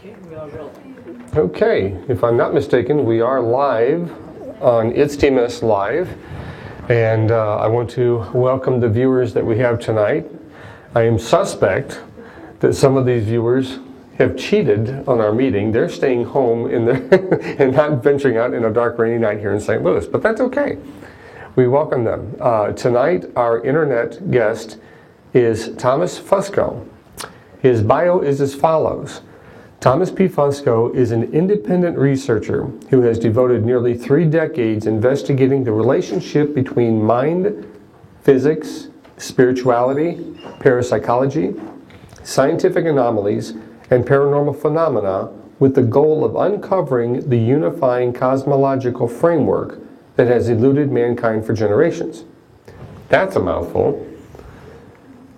Okay, we are rolling. Okay, if I'm not mistaken, we are live on It's TMS Live, and I want to welcome the viewers that we have tonight. I am suspect that some of these viewers have cheated on our meeting. They're staying home in and not venturing out in a dark, rainy night here in St. Louis, but that's okay. We welcome them. Tonight, our internet guest is Thomas Fusco. His bio is as follows. Thomas P. Fusco is an independent researcher who has devoted nearly 3 decades investigating the relationship between mind, physics, spirituality, parapsychology, scientific anomalies, and paranormal phenomena with the goal of uncovering the unifying cosmological framework that has eluded mankind for generations. That's a mouthful.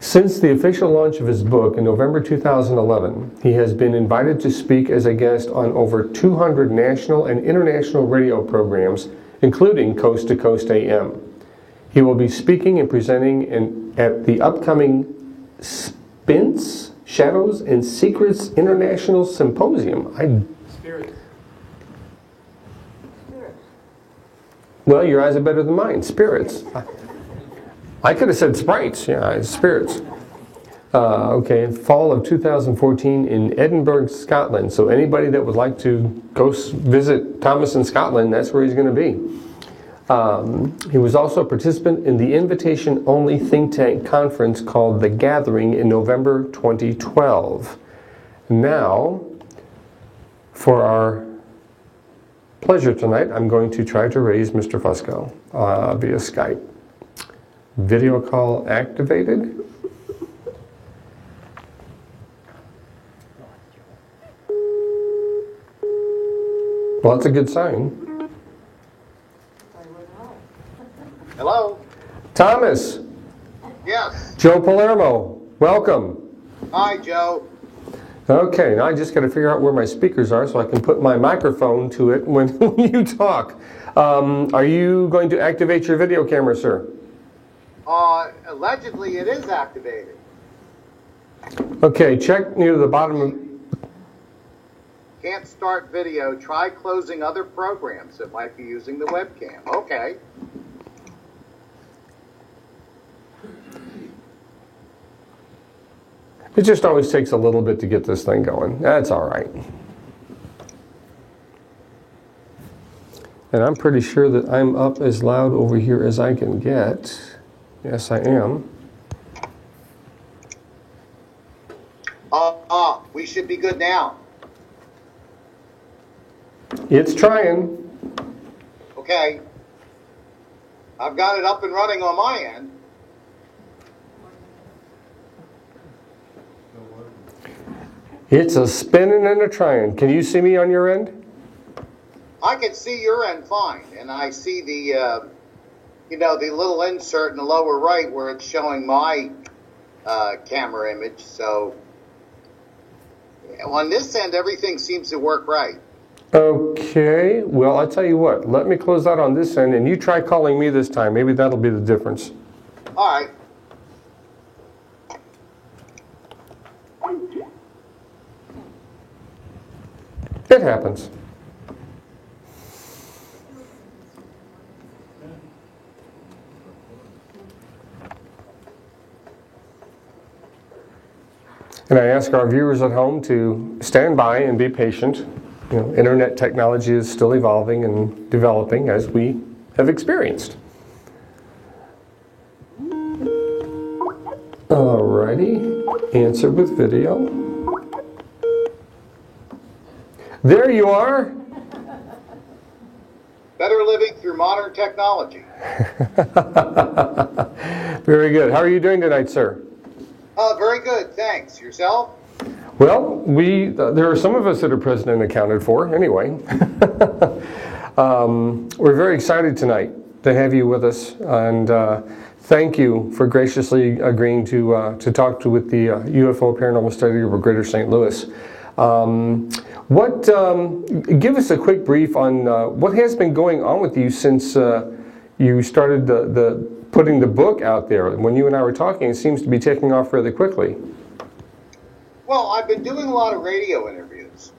Since the official launch of his book in November 2011, he has been invited to speak as a guest on over 200 national and international radio programs, including Coast to Coast AM. He will be speaking and presenting at the upcoming SPINS, Shadows and Secrets International Symposium. Spirits. Well, your eyes are better than mine. Spirits. I could have said sprites. Yeah, spirits. Okay, fall of 2014 in Edinburgh, Scotland. So anybody that would like to go visit Thomas in Scotland, that's where he's going to be. He was also a participant in the invitation-only think tank conference called The Gathering in November 2012. Now, for our pleasure tonight, I'm going to try to raise Mr. Fusco via Skype. Video call activated. Well, that's a good sign. Hello? Thomas. Yes. Joe Palermo. Welcome. Hi, Joe. Okay, now I just got to figure out where my speakers are so I can put my microphone to it when you talk. Are you going to activate your video camera, sir? Allegedly it is activated. Okay, check near the bottom of... Can't start video. Try closing other programs that might be using the webcam. Okay. It just always takes a little bit to get this thing going. That's all right. And I'm pretty sure that I'm up as loud over here as I can get. Yes, I am. We should be good now. It's trying. Okay. I've got it up and running on my end. It's a spinning and a trying. Can you see me on your end? I can see your end fine, and I see the, the little insert in the lower right where it's showing my camera image. So on this end, everything seems to work right. Okay, well, I'll tell you what. Let me close out on this end, and you try calling me this time. Maybe that'll be the difference. All right. It happens. And I ask our viewers at home to stand by and be patient. You know, internet technology is still evolving and developing as we have experienced. Alrighty, answer with video. There you are. Better living through modern technology. Very good. How are you doing tonight, sir? Very good, thanks. Yourself? Well, there are some of us that are present and accounted for, anyway. We're very excited tonight to have you with us, and thank you for graciously agreeing to talk with the UFO Paranormal Study Group of Greater St. Louis. Give us a quick brief on what has been going on with you since you started putting the book out there. When you and I were talking, it seems to be taking off rather quickly. Well, I've been doing a lot of radio interviews.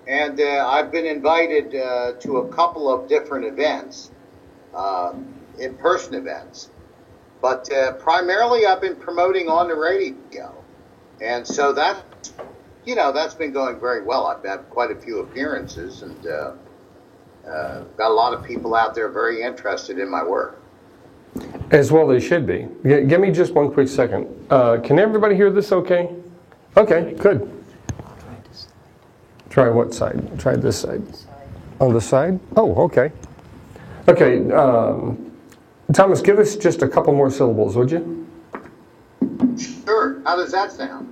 And I've been invited to a couple of different events, in-person events. But primarily I've been promoting on the radio. And so that's been going very well. I've had quite a few appearances and got a lot of people out there very interested in my work. As well they should be. Give me just one quick second. Can everybody hear this okay? Okay, good. Try what side? Try this side. On the side? Oh, okay. Okay, Thomas, give us just a couple more syllables, would you? Sure. How does that sound?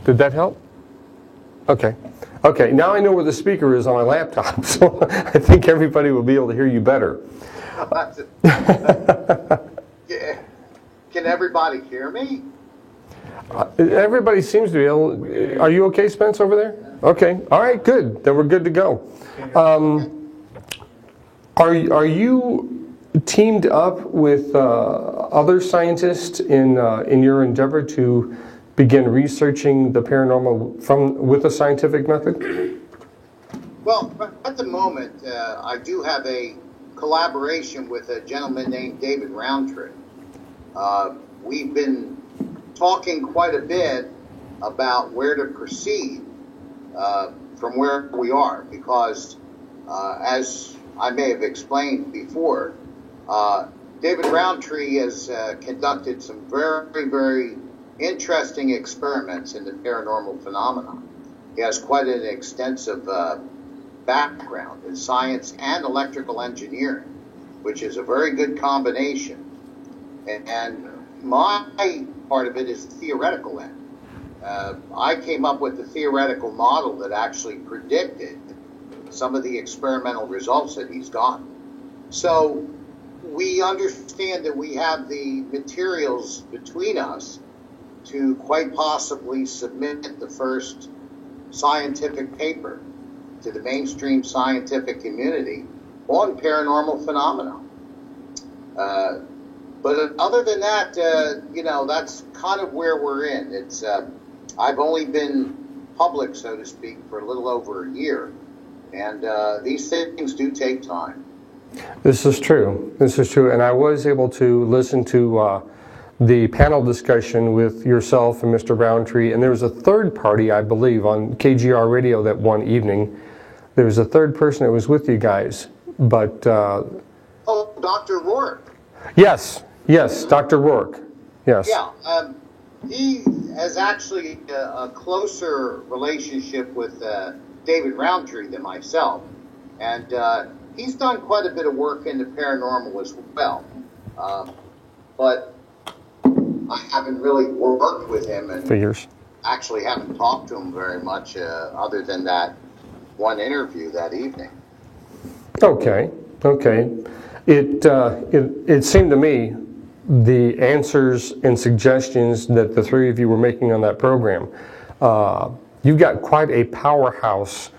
Did that help? Okay. Okay, now I know where the speaker is on my laptop, so I think everybody will be able to hear you better. Yeah. Can everybody hear me? Everybody seems to be able. Are you okay, Spence, over there? Okay. All right, good. Then we're good to go. Are you teamed up with other scientists in your endeavor to begin researching the paranormal with a scientific method? Well, at the moment, I do have a collaboration with a gentleman named David Roundtree. We've been talking quite a bit about where to proceed from where we are, because as I may have explained before, David Roundtree has conducted some very, very interesting experiments in the paranormal phenomenon. He has quite an extensive background in science and electrical engineering, which is a very good combination. And my part of it is the theoretical end. I came up with the theoretical model that actually predicted some of the experimental results that he's gotten. So we understand that we have the materials between us to quite possibly submit the first scientific paper to the mainstream scientific community on paranormal phenomena. But other than that, that's kind of where we're in. It's I've only been public, so to speak, for a little over a year, and these things do take time. This is true. This is true, and I was able to listen to the panel discussion with yourself and Mr. Roundtree, and there was a third party, I believe, on KGR Radio that one evening. There was a third person that was with you guys, but... Oh, Dr. Rourke. Yes, Dr. Rourke. Yes. Yeah, he has actually a closer relationship with David Roundtree than myself, and he's done quite a bit of work in the paranormal as well. But I haven't really worked with him and actually haven't talked to him very much other than that one interview that evening. Okay. It seemed to me the answers and suggestions that the three of you were making on that program, you've got quite a powerhouse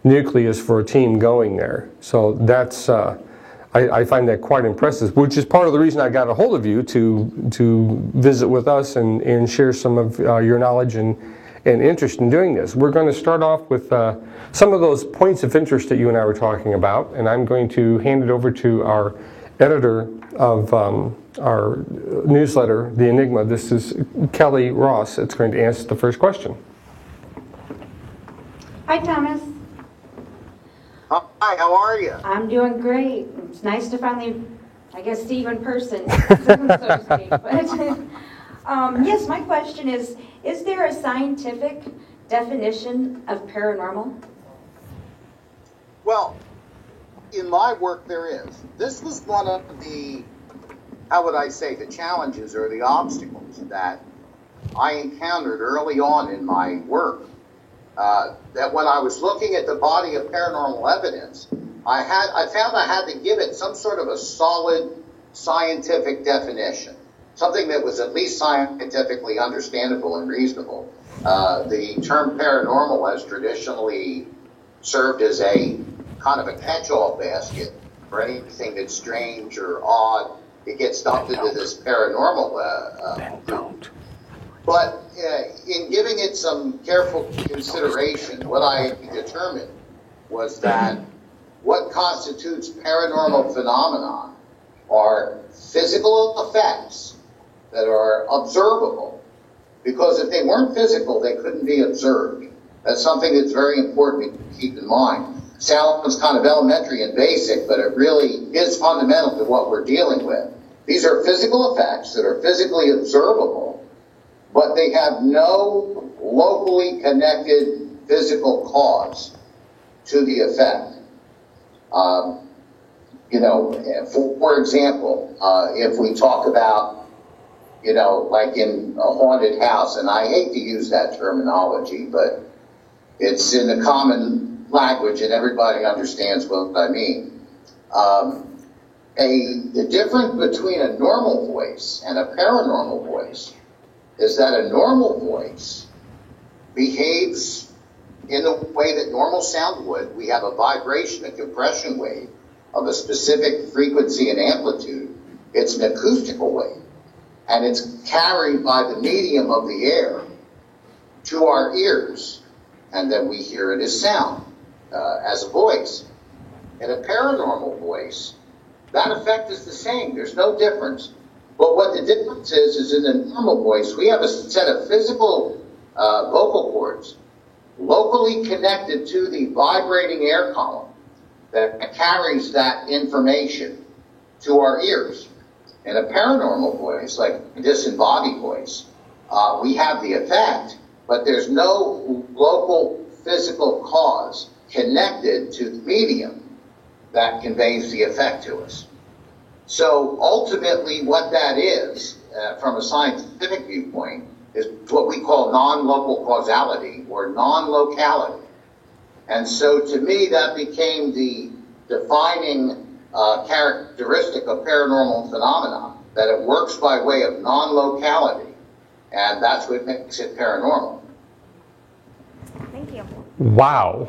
nucleus for a team going there. So that's I find that quite impressive, which is part of the reason I got a hold of you to visit with us and share some of your knowledge and interest in doing this. We're going to start off with some of those points of interest that you and I were talking about, and I'm going to hand it over to our editor of our newsletter, The Enigma. This is Kelly Ross that's going to answer the first question. Hi, Thomas. Hi, how are you? I'm doing great. It's nice to finally, I guess, see you in person, so to speak. But, yes, my question is there a scientific definition of paranormal? Well, in my work there is. This was one of the, how would I say, the challenges or the obstacles that I encountered early on in my work. That when I was looking at the body of paranormal evidence, I found I had to give it some sort of a solid scientific definition, something that was at least scientifically understandable and reasonable. The term paranormal has traditionally served as a kind of a catch-all basket for anything that's strange or odd. It gets dumped into this paranormal group. But in giving it some careful consideration, what I determined was that what constitutes paranormal phenomena are physical effects that are observable. Because if they weren't physical, they couldn't be observed. That's something that's very important to keep in mind. Sounds kind of elementary and basic, but it really is fundamental to what we're dealing with. These are physical effects that are physically observable, but they have no locally connected physical cause to the effect. For example, if we talk about, like in a haunted house, and I hate to use that terminology, but it's in the common language and everybody understands what I mean. The difference between a normal voice and a paranormal voice is that a normal voice behaves in the way that normal sound would. We have a vibration, a compression wave of a specific frequency and amplitude. It's an acoustical wave, and it's carried by the medium of the air to our ears, and then we hear it as sound, as a voice. In a paranormal voice, that effect is the same. There's no difference. But what the difference is in the normal voice, we have a set of physical vocal cords locally connected to the vibrating air column that carries that information to our ears. In a paranormal voice, like a disembodied voice, we have the effect, but there's no local physical cause connected to the medium that conveys the effect to us. So ultimately what that is, from a scientific viewpoint, is what we call non-local causality or non-locality. And so to me that became the defining characteristic of paranormal phenomena, that it works by way of non-locality, and that's what makes it paranormal. Thank you. Wow.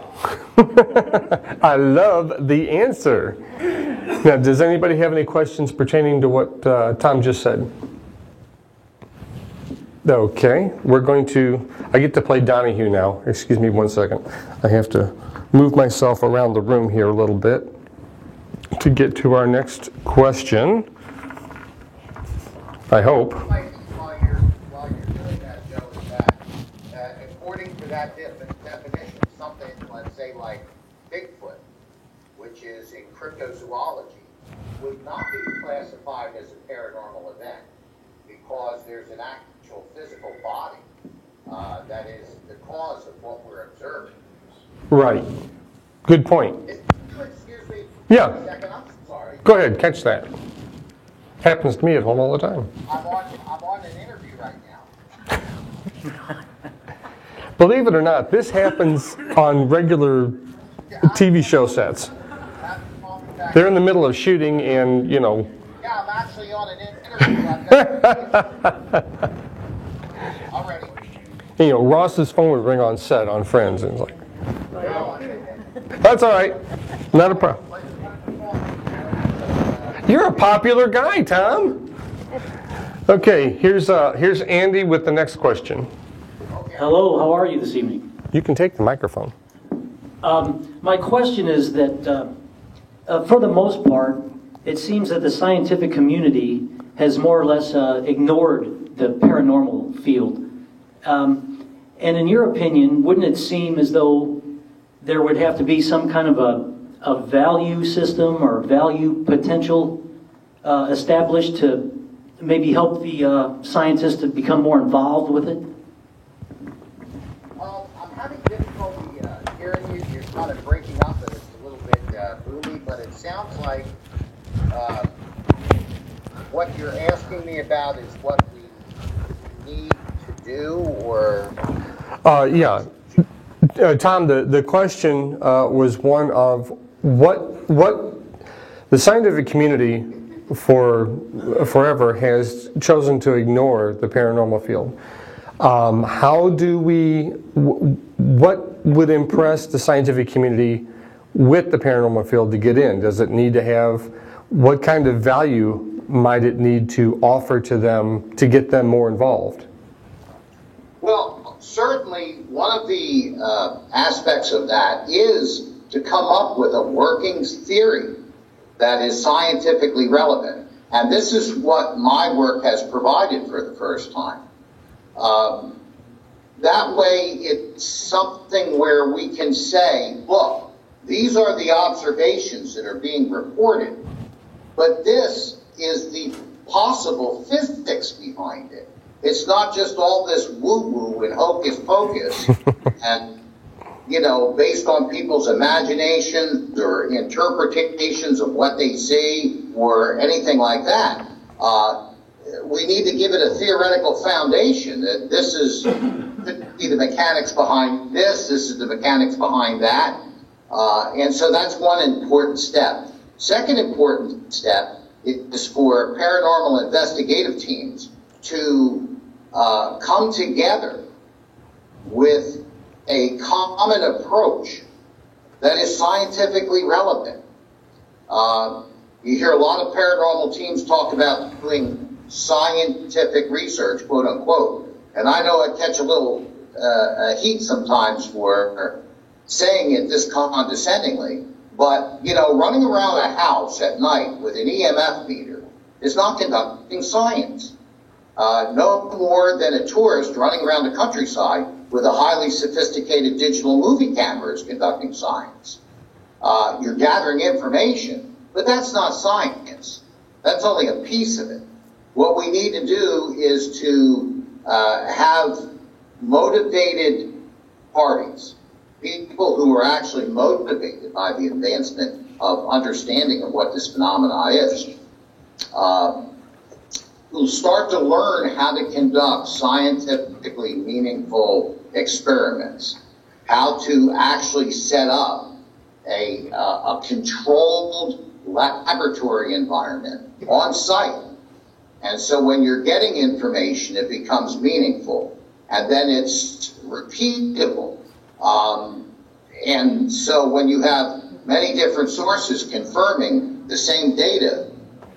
I love the answer. Now, does anybody have any questions pertaining to what Tom just said? Okay, I get to play Donahue now. Excuse me one second. I have to move myself around the room here a little bit to get to our next question. I hope. While you're doing that, Joe, is that according to that definition, something, let's say, like Bigfoot, which is in cryptozoology, would not be classified as a paranormal event because there's an actual physical body that is the cause of what we're observing. Right. Good point. Excuse me. Yeah. For a second, I'm sorry. Go ahead, catch that. Happens to me at home all the time. I'm on an interview right now. Believe it or not, this happens on regular TV show sets. They're in the middle of shooting and, Yeah, I'm actually on an interview. I'm ready. Ross's phone would ring on set on Friends, and it's like, that's all right, not a problem. You're a popular guy, Tom. Okay, here's Andy with the next question. Hello, how are you this evening? You can take the microphone. My question is that, for the most part, it seems that the scientific community has more or less ignored the paranormal field. And in your opinion, wouldn't it seem as though there would have to be some kind of a value system or value potential established to maybe help the scientists to become more involved with it? I'm having difficulty hearing you. You're kind of breaking up, and it's a little bit boomy, but it sounds like what you're asking me about is what we need to do, or... Yeah. Tom, the question was one of what the scientific community forever has chosen to ignore the paranormal field. What would impress the scientific community with the paranormal field to get in? Does it need to have, what kind of value might it need to offer to them to get them more involved? Well, certainly one of the aspects of that is to come up with a working theory that is scientifically relevant. And this is what my work has provided for the first time. That way, it's something where we can say, look, these are the observations that are being reported, but this is the possible physics behind it. It's not just all this woo-woo and hocus pocus and, you know, based on people's imaginations or interpretations of what they see or anything like that. We need to give it a theoretical foundation that this is the mechanics behind this is the mechanics behind that. And so that's one important step. Second important step is for paranormal investigative teams to come together with a common approach that is scientifically relevant. You hear a lot of paranormal teams talk about doing scientific research, quote unquote, and I know I catch a little heat sometimes for saying it this condescendingly, but, you know, running around a house at night with an EMF meter is not conducting science. No more than a tourist running around the countryside with a highly sophisticated digital movie camera is conducting science. You're gathering information, but that's not science. That's only a piece of it. What we need to do is to have motivated parties, people who are actually motivated by the advancement of understanding of what this phenomena is, who start to learn how to conduct scientifically meaningful experiments, how to actually set up a controlled laboratory environment on site. And so when you're getting information, it becomes meaningful, and then it's repeatable. And so when you have many different sources confirming the same data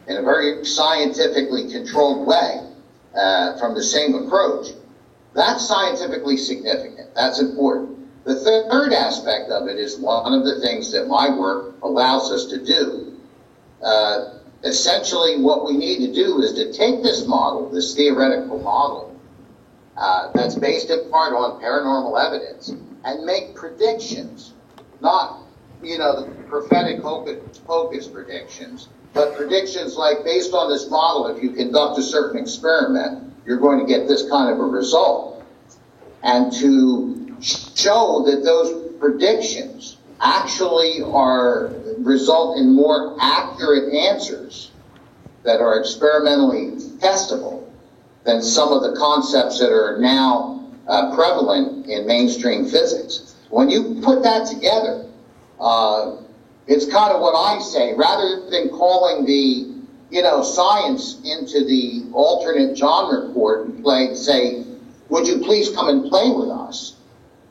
in a very scientifically controlled way from the same approach, that's scientifically significant. That's important. The third aspect of it is one of the things that my work allows us to do. Essentially, what we need to do is to take this model, this theoretical model, that's based in part on paranormal evidence, and make predictions, not, you know, the prophetic hocus predictions, but predictions like, based on this model, if you conduct a certain experiment, you're going to get this kind of a result. And to show that those predictions actually result in more accurate answers that are experimentally testable than some of the concepts that are now prevalent in mainstream physics. When you put that together, it's kind of what I say, rather than calling the, you know, science into the alternate genre court and say, would you please come and play with us?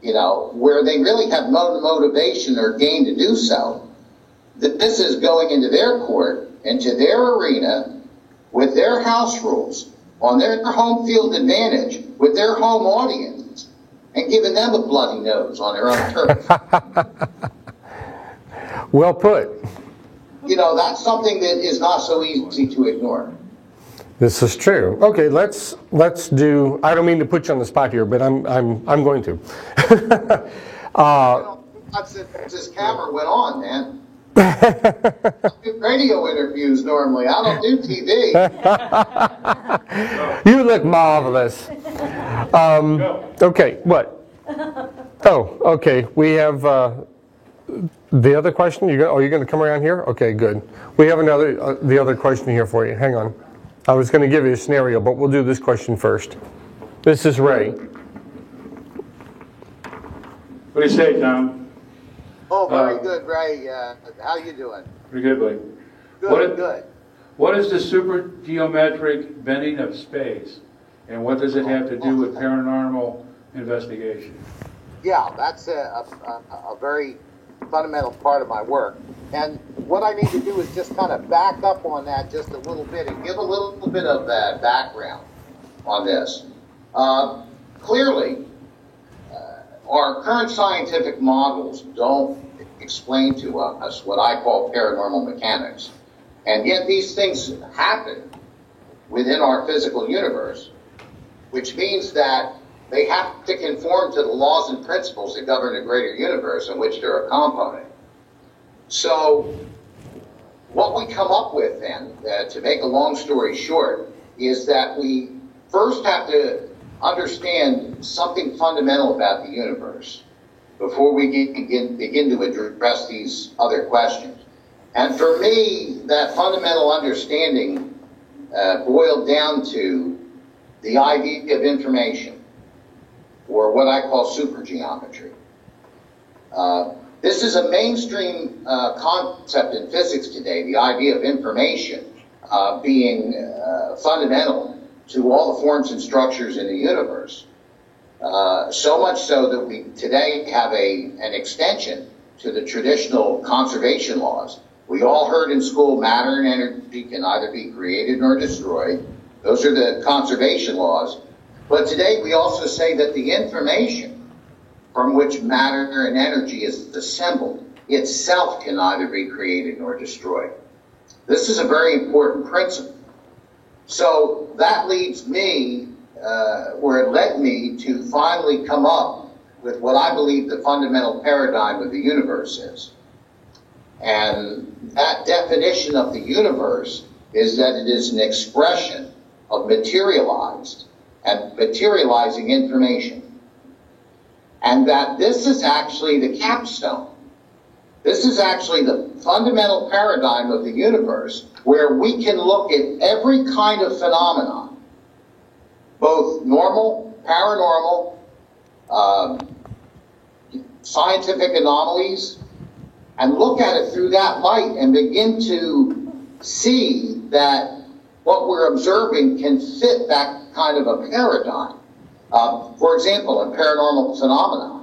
You know, where they really have no motivation or gain to do so. That this is going into their court, into their arena, with their house rules, on their home field advantage, with their home audience, and giving them a bloody nose on their own turf. Well put. You know, that's something that is not so easy to ignore. This is true. Okay, let's do. I don't mean to put you on the spot here, but I'm going to. This camera went on, man. I do radio interviews normally. I don't do TV. You look marvelous. Okay, what? Oh, okay. We have the other question. You're going to come around here? Okay, good. We have the other question here for you. Hang on. I was going to give you a scenario, but we'll do this question first. This is Ray. What do you say, Tom? Oh, very good, Ray. How you doing? Pretty good, buddy. Good. What is the supergeometric bending of space, and what does it have to do with paranormal investigation? Yeah, that's a very fundamental part of my work. And what I need to do is just kind of back up on that just a little bit and give a little bit of background on this. Clearly, our current scientific models don't explain to us what I call paranormal mechanics. And yet these things happen within our physical universe, which means that they have to conform to the laws and principles that govern a greater universe in which they're a component. So what we come up with then, to make a long story short, is that we first have to understand something fundamental about the universe before we begin to address these other questions. And for me, that fundamental understanding boiled down to the idea of information, or what I call supergeometry. This is a mainstream concept in physics today, the idea of information being fundamental to all the forms and structures in the universe. So much so that we today have an extension to the traditional conservation laws. We all heard in school matter and energy can neither be created nor destroyed. Those are the conservation laws. But today we also say that the information from which matter and energy is assembled itself can neither be created nor destroyed. This is a very important principle. So that leads me, or it led me to finally come up with what I believe the fundamental paradigm of the universe is. And that definition of the universe is that it is an expression of materialized and materializing information. And that this is actually the capstone. This is actually the fundamental paradigm of the universe, where we can look at every kind of phenomenon, both normal, paranormal, scientific anomalies, and look at it through that light and begin to see that what we're observing can fit that kind of a paradigm. For example, in paranormal phenomena,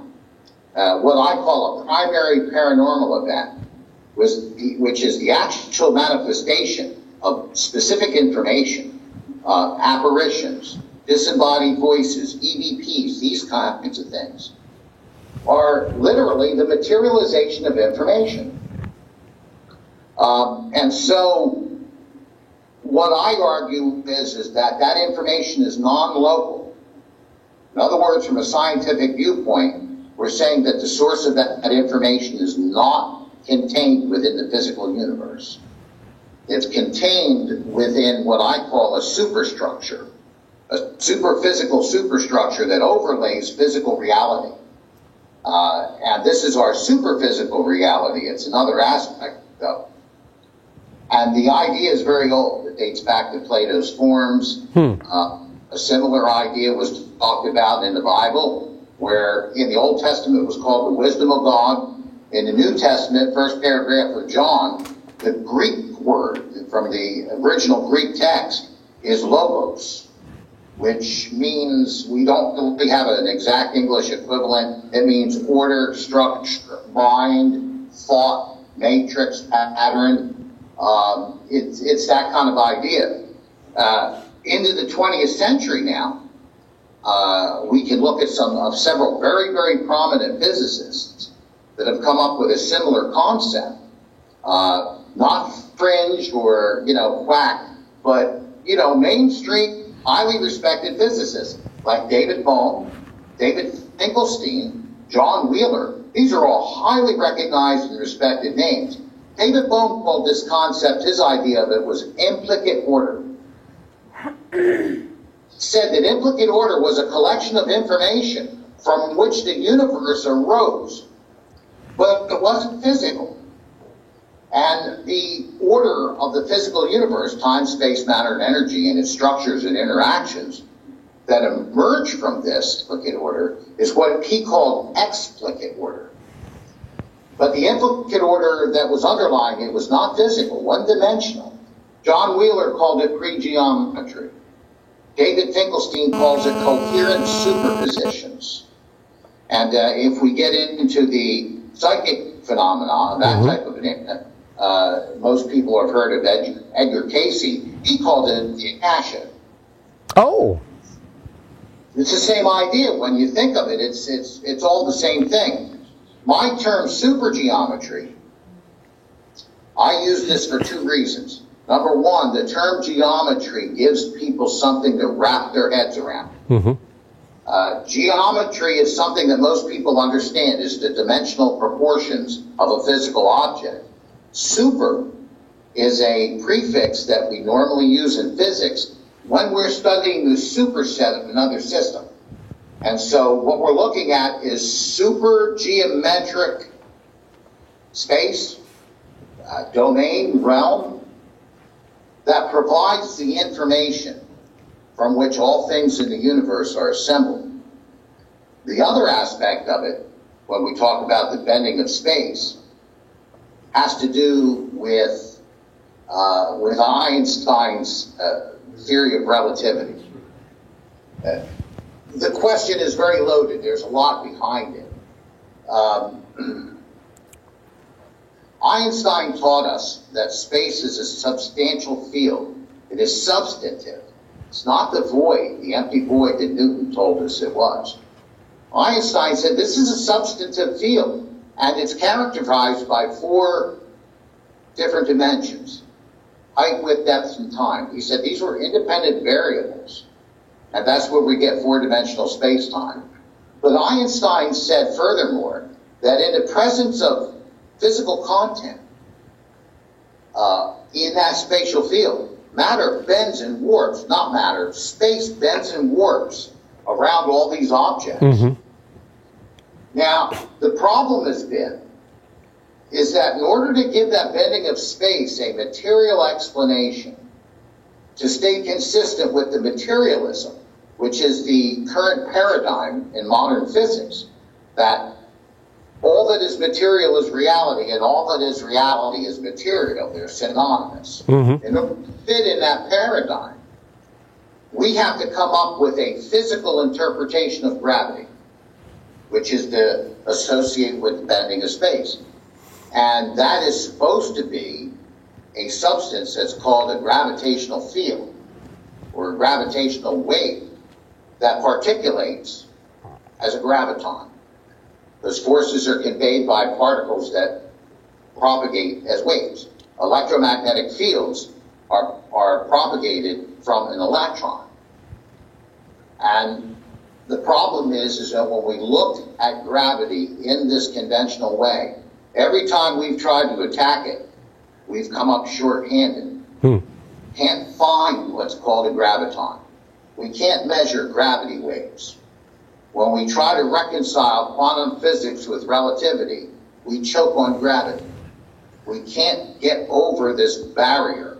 what I call a primary paranormal event, which is the actual manifestation of specific information, apparitions, disembodied voices, EVPs, these kinds of things, are literally the materialization of information. And so what I argue is that that information is non-local. In other words, from a scientific viewpoint, we're saying that the source of that information is not contained within the physical universe. It's contained within what I call a superstructure, a superphysical superstructure that overlays physical reality. And this is our superphysical reality. It's another aspect, though. And the idea is very old. It dates back to Plato's Forms. A similar idea was talked about in the Bible, where in the Old Testament it was called the wisdom of God. In the New Testament, first paragraph of John, the Greek word from the original Greek text is logos, which means, we don't really have an exact English equivalent. It means order, structure, mind, thought, matrix, pattern. It's that kind of idea. Into the 20th century now, we can look at several very, very prominent physicists that have come up with a similar concept. Not fringe or, quack, but, mainstream, highly respected physicists like David Bohm, David Finkelstein, John Wheeler. These are all highly recognized and respected names. David Bohm called this concept, his idea of it was implicate order. Said that implicate order was a collection of information from which the universe arose, but it wasn't physical. And the order of the physical universe, time, space, matter, and energy, and its structures and interactions that emerge from this implicate order is what he called explicate order. But the implicate order that was underlying it was not physical, one-dimensional. John Wheeler called it pre-geometry. David Finkelstein calls it coherent superpositions. And if we get into the psychic phenomena, that type of an most people have heard of Edgar Cayce. He called it the Akasha. Oh. It's the same idea. When you think of it, it's all the same thing. My term supergeometry, I use this for two reasons. Number one, the term geometry gives people something to wrap their heads around. Geometry is something that most people understand, is the dimensional proportions of a physical object. Super is a prefix that we normally use in physics when we're studying the superset of another system. And so what we're looking at is supergeometric space, domain, realm, that provides the information from which all things in the universe are assembled. The other aspect of it, when we talk about the bending of space, has to do with Einstein's theory of relativity. The question is very loaded. There's a lot behind it. Einstein taught us that space is a substantial field. It is substantive. It's not the void, the empty void that Newton told us it was. Einstein said this is a substantive field, and it's characterized by 4 different dimensions: height, width, depth, and time. He said these were independent variables, and that's where we get 4-dimensional space-time. But Einstein said furthermore that in the presence of physical content in that spatial field, matter bends and warps, not matter, space bends and warps around all these objects. Now, the problem has been is that in order to give that bending of space a material explanation, to stay consistent with the materialism, which is the current paradigm in modern physics, that all that is material is reality, and all that is reality is material. They're synonymous. In order to fit in that paradigm, we have to come up with a physical interpretation of gravity, which is to associate with bending of space. And that is supposed to be a substance that's called a gravitational field, or a gravitational wave, that particulates as a graviton. Those forces are conveyed by particles that propagate as waves. Electromagnetic fields are propagated from an electron. And the problem is that when we look at gravity in this conventional way, every time we've tried to attack it, we've come up short-handed. Can't find what's called a graviton. We can't measure gravity waves. When we try to reconcile quantum physics with relativity, we choke on gravity. We can't get over this barrier.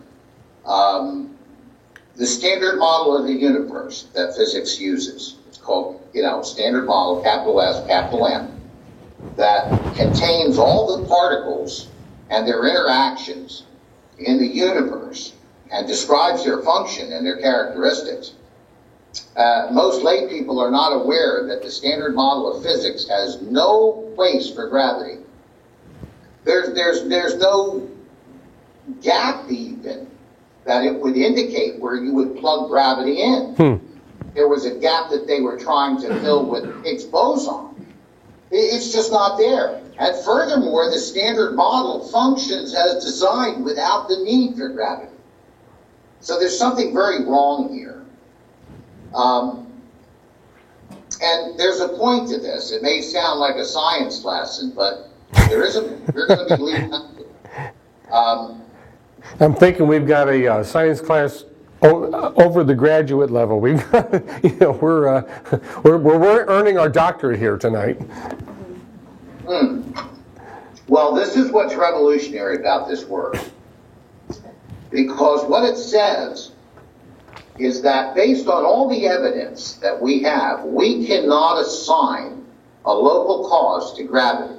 The standard model of the universe that physics uses, it's called, standard model, capital S, capital M, that contains all the particles and their interactions in the universe and describes their function and their characteristics. Most lay people are not aware that the standard model of physics has no place for gravity. There's no gap even that it would indicate where you would plug gravity in. There was a gap that they were trying to fill with Higgs boson. It's just not there. And furthermore, the standard model functions as designed without the need for gravity. So there's something very wrong here. And there's a point to this. It may sound like a science lesson, but there isn't. We're going to be leaving I'm thinking we've got a science class over the graduate level. We've got, we're earning our doctorate here tonight. Well, this is what's revolutionary about this work, because what it says is that based on all the evidence that we have, we cannot assign a local cause to gravity.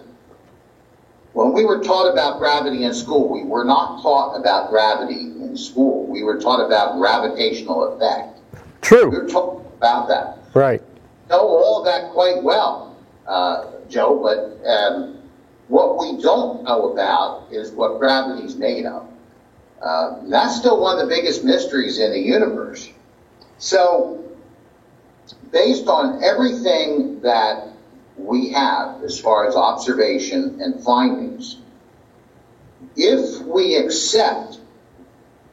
When we were taught about gravity in school, we were not taught about gravity in school. We were taught about gravitational effect. True. We were taught about that. Right. Know all of that quite well, Joe, but what we don't know about is what gravity is made of. That's still one of the biggest mysteries in the universe. So, based on everything that we have as far as observation and findings, if we accept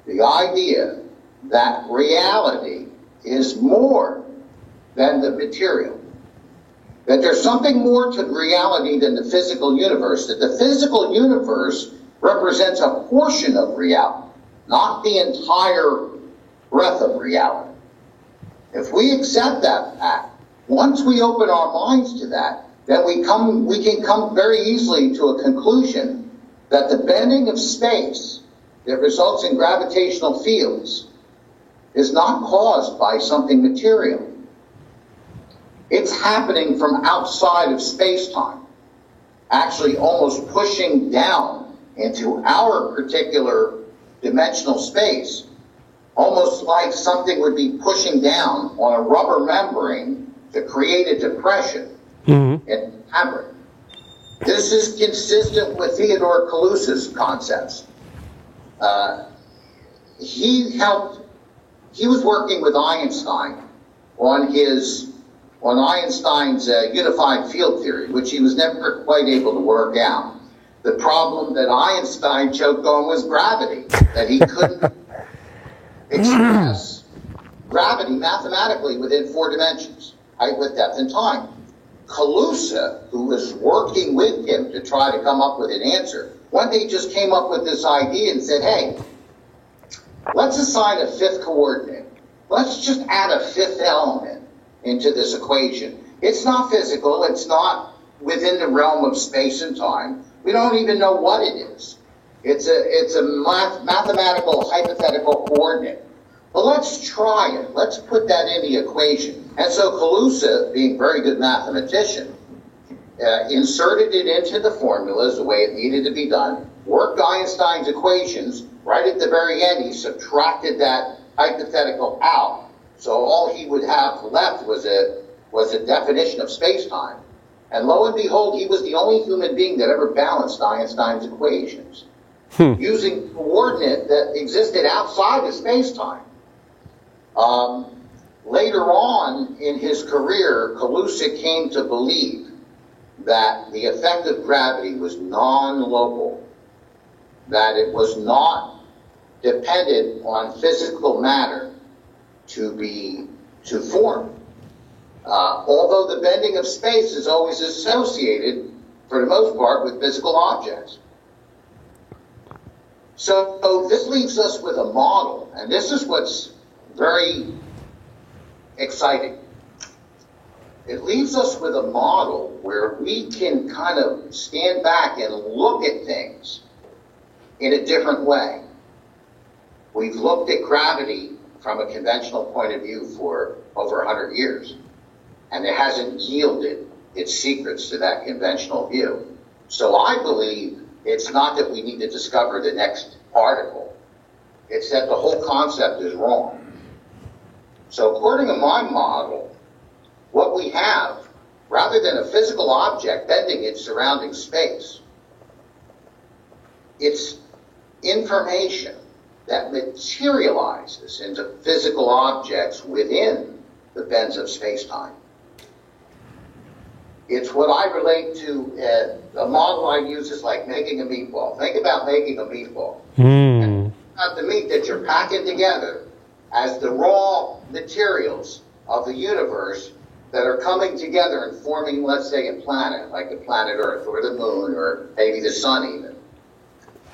the idea that reality is more than the material, that there's something more to reality than the physical universe, that the physical universe represents a portion of reality, not the entire breadth of reality. If we accept that fact, once we open our minds to that, then we can come very easily to a conclusion that the bending of space that results in gravitational fields is not caused by something material. It's happening from outside of space-time, actually almost pushing down into our particular dimensional space, almost like something would be pushing down on a rubber membrane to create a depression in the fabric. This is consistent with Theodore Kalusa's concepts. He was working with Einstein on Einstein's unified field theory, which he was never quite able to work out. The problem that Einstein choked on was gravity, that he couldn't express gravity mathematically within 4 dimensions, height, width, depth, and time. Kalusa, who was working with him to try to come up with an answer, one day just came up with this idea and said, hey, let's assign a 5th coordinate. Let's just add a 5th element into this equation. It's not physical. It's not within the realm of space and time. We don't even know what it is. It's a mathematical hypothetical coordinate. But let's try it. Let's put that in the equation. And so Kalusa, being a very good mathematician, inserted it into the formulas the way it needed to be done, worked Einstein's equations. Right at the very end, he subtracted that hypothetical out. So all he would have left was a definition of space-time. And lo and behold, he was the only human being that ever balanced Einstein's equations using a coordinate that existed outside of space-time. Later on in his career, Kalusa came to believe that the effect of gravity was non-local, that it was not dependent on physical matter to form. Although the bending of space is always associated, for the most part, with physical objects. So this leaves us with a model, and this is what's very exciting. It leaves us with a model where we can kind of stand back and look at things in a different way. We've looked at gravity from a conventional point of view for over 100 years, and it hasn't yielded its secrets to that conventional view. So I believe it's not that we need to discover the next particle. It's that the whole concept is wrong. So according to my model, what we have, rather than a physical object bending its surrounding space, it's information that materializes into physical objects within the bends of space-time. It's what I relate to, a model I use is like making a meatball. Think about making a meatball. And about the meat that you're packing together as the raw materials of the universe that are coming together and forming, let's say, a planet, like the planet Earth or the moon or maybe the sun even.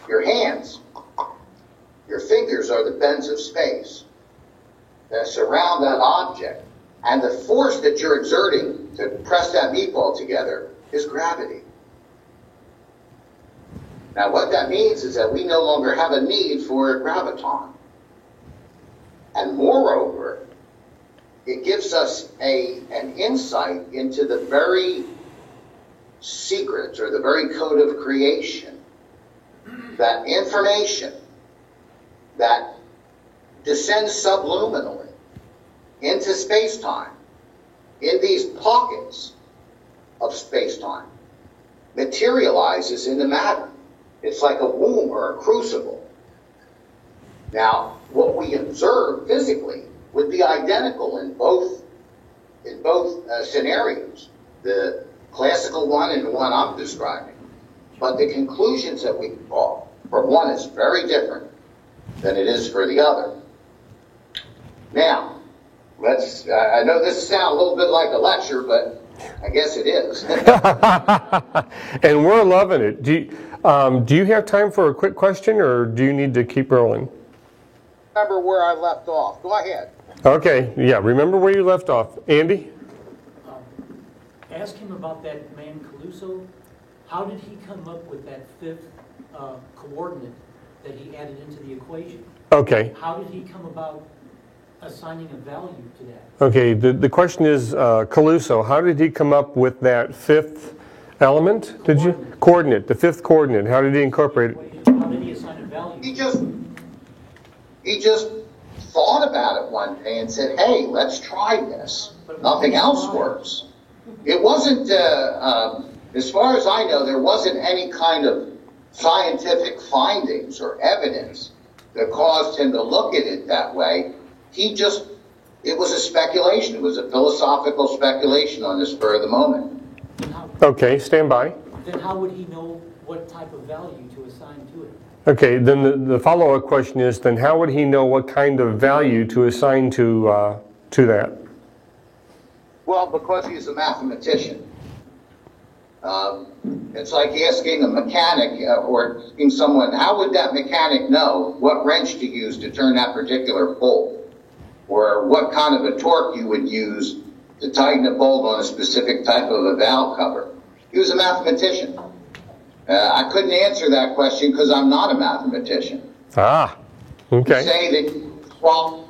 Your hands, your fingers are the bends of space that surround that object. And the force that you're exerting to press that meatball together is gravity. Now what that means is that we no longer have a need for a graviton. And moreover, it gives us an insight into the very secrets or the very code of creation. That information that descends subluminally into space-time, in these pockets of space-time, materializes into matter. It's like a womb or a crucible. Now, what we observe physically would be identical in both scenarios. The classical one and the one I'm describing. But the conclusions that we draw for one is very different than it is for the other. Now, I know this sounds a little bit like a lecture, but I guess it is. And we're loving it. Do you have time for a quick question, or do you need to keep rolling? Remember where I left off. Go ahead. Okay, yeah, remember where you left off. Andy? Ask him about that man Caluso. How did he come up with that fifth coordinate that he added into the equation? Okay. How did he come about assigning a value to that? Okay, the question is, Caluso, how did he come up with that fifth element? Coordinate, the fifth coordinate. How did he incorporate it? How did he assign a value? He just thought about it one day and said, hey, let's try this. Nothing else works. It wasn't, as far as I know, there wasn't any kind of scientific findings or evidence that caused him to look at it that way. It was a speculation. It was a philosophical speculation on the spur of the moment. Okay, stand by. Then how would he know what type of value to assign to it? Okay, then the follow-up question is, then how would he know what kind of value to assign to that? Well, because he's a mathematician. It's like asking a mechanic or asking someone, how would that mechanic know what wrench to use to turn that particular bolt? Or what kind of a torque you would use to tighten a bolt on a specific type of a valve cover? He was a mathematician. I couldn't answer that question because I'm not a mathematician. Ah, okay. To say that, well,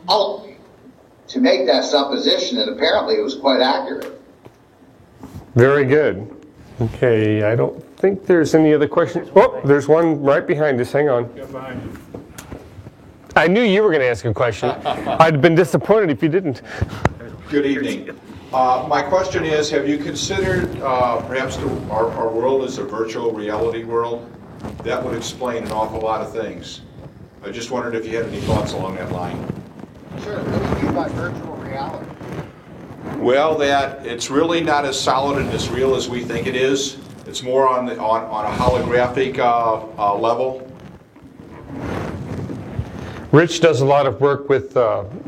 to make that supposition, and apparently it was quite accurate. Very good. Okay, I don't think there's any other questions. Oh, there's one right behind us. Hang on. I knew you were going to ask a question. I'd been disappointed if you didn't. Good evening. My question is, have you considered perhaps our world is a virtual reality world? That would explain an awful lot of things. I just wondered if you had any thoughts along that line. Sure. What do you mean by virtual reality? Well, that it's really not as solid and as real as we think it is. It's more on a holographic level. Rich does a lot of work with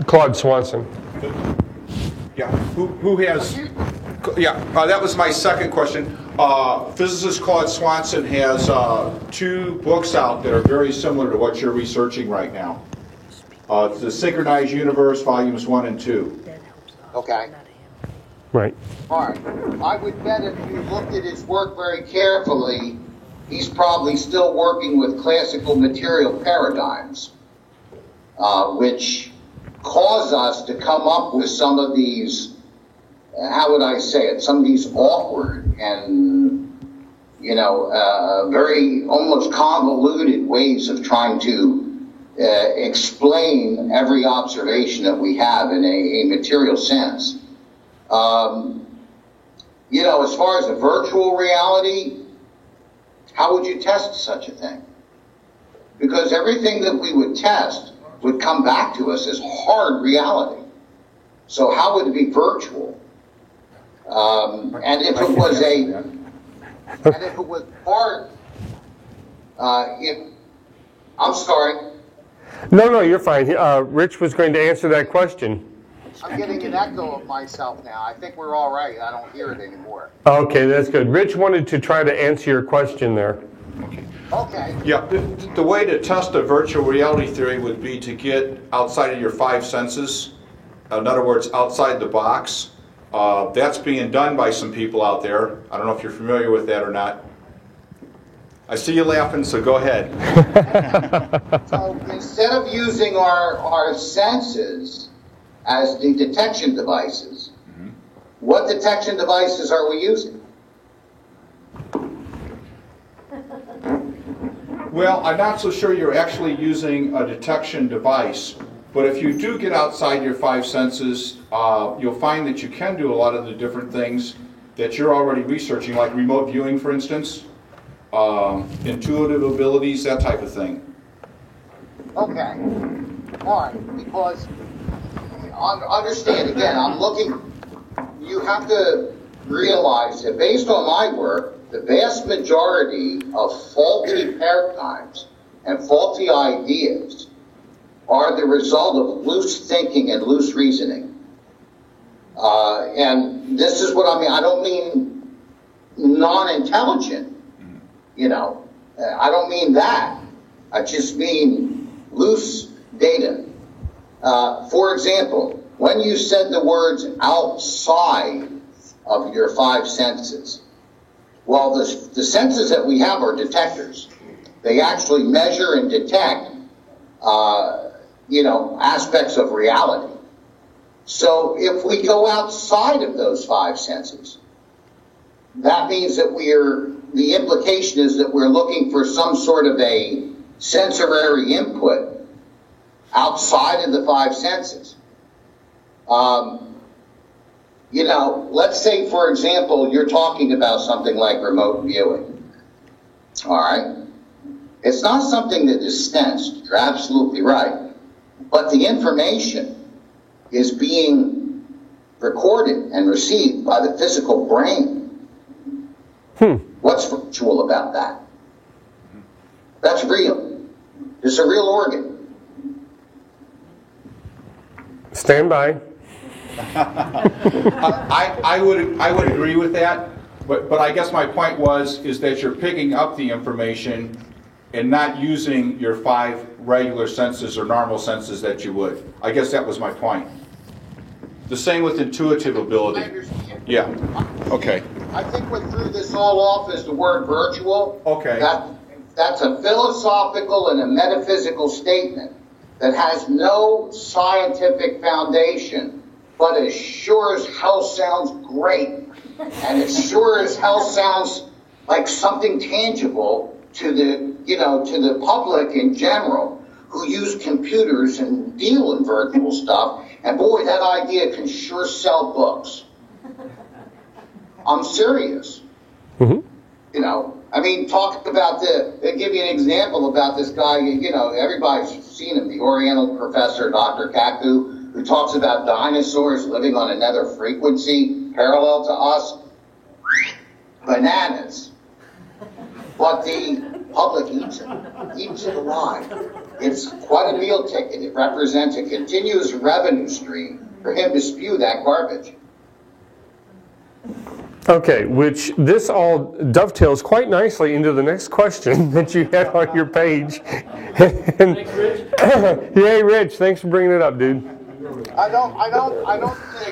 Claude Swanson. Yeah. Who has? Yeah. That was my second question. Physicist Claude Swanson has 2 books out that are very similar to what you're researching right now. It's the Synchronized Universe, Volumes 1 and 2. Okay. Right. All right. I would bet if you looked at his work very carefully, he's probably still working with classical material paradigms, which cause us to come up with some of these, how would I say it, some of these awkward and, very almost convoluted ways of trying to explain every observation that we have in a material sense. As far as a virtual reality, how would you test such a thing? Because everything that we would test would come back to us as hard reality. So how would it be virtual? And if it was part, I'm sorry. No, you're fine. Rich was going to answer that question. I'm getting an echo of myself now. I think we're all right. I don't hear it anymore. Okay, that's good. Rich wanted to try to answer your question there. Okay. Yeah, the way to test a virtual reality theory would be to get outside of your 5 senses. In other words, outside the box. That's being done by some people out there. I don't know if you're familiar with that or not. I see you laughing, so go ahead. So instead of using our senses as the detection devices, what detection devices are we using? Well, I'm not so sure you're actually using a detection device, but if you do get outside your 5 senses, you'll find that you can do a lot of the different things that you're already researching, like remote viewing, for instance, intuitive abilities, that type of thing. Okay. All right. Because, understand, again, I'm looking, you have to realize that based on my work, the vast majority of faulty paradigms and faulty ideas are the result of loose thinking and loose reasoning. And this is what I mean. I don't mean non-intelligent, you know. I don't mean that. I just mean loose data. For example, when you said the words outside of your five senses, well, the senses that we have are detectors. They actually measure and detect, you know, aspects of reality. So if we go outside of those five senses, that means that the implication is that we're looking for some sort of a sensory input outside of the five senses. You know, let's say, for example, you're talking about something like remote viewing. All right? It's not something that is sensed. You're absolutely right. But the information is being recorded and received by the physical brain. What's virtual about that? That's real. It's a real organ. Stand by. I would agree with that, but I guess my point is that you're picking up the information and not using your five regular senses or normal senses that you would. I guess that was my point. The same with intuitive ability. I understand. Yeah. Okay. I think what threw this all off is the word virtual. Okay. That's a philosophical and a metaphysical statement that has no scientific foundation, but as sure as hell sounds great. And it sure as hell sounds like something tangible to the public in general who use computers and deal in virtual stuff. And boy, that idea can sure sell books. I'm serious. Mm-hmm. You know, I mean, talk about they give you an example about this guy, you know, everybody's seen him, the Oriental professor, Dr. Kaku, who talks about dinosaurs living on another frequency parallel to us. Bananas. But the public eats it alive. It's quite a meal ticket. It represents a continuous revenue stream for him to spew that garbage. Okay, which this all dovetails quite nicely into the next question that you had on your page. Thanks, Rich. Yay, Rich, thanks for bringing it up, dude. I don't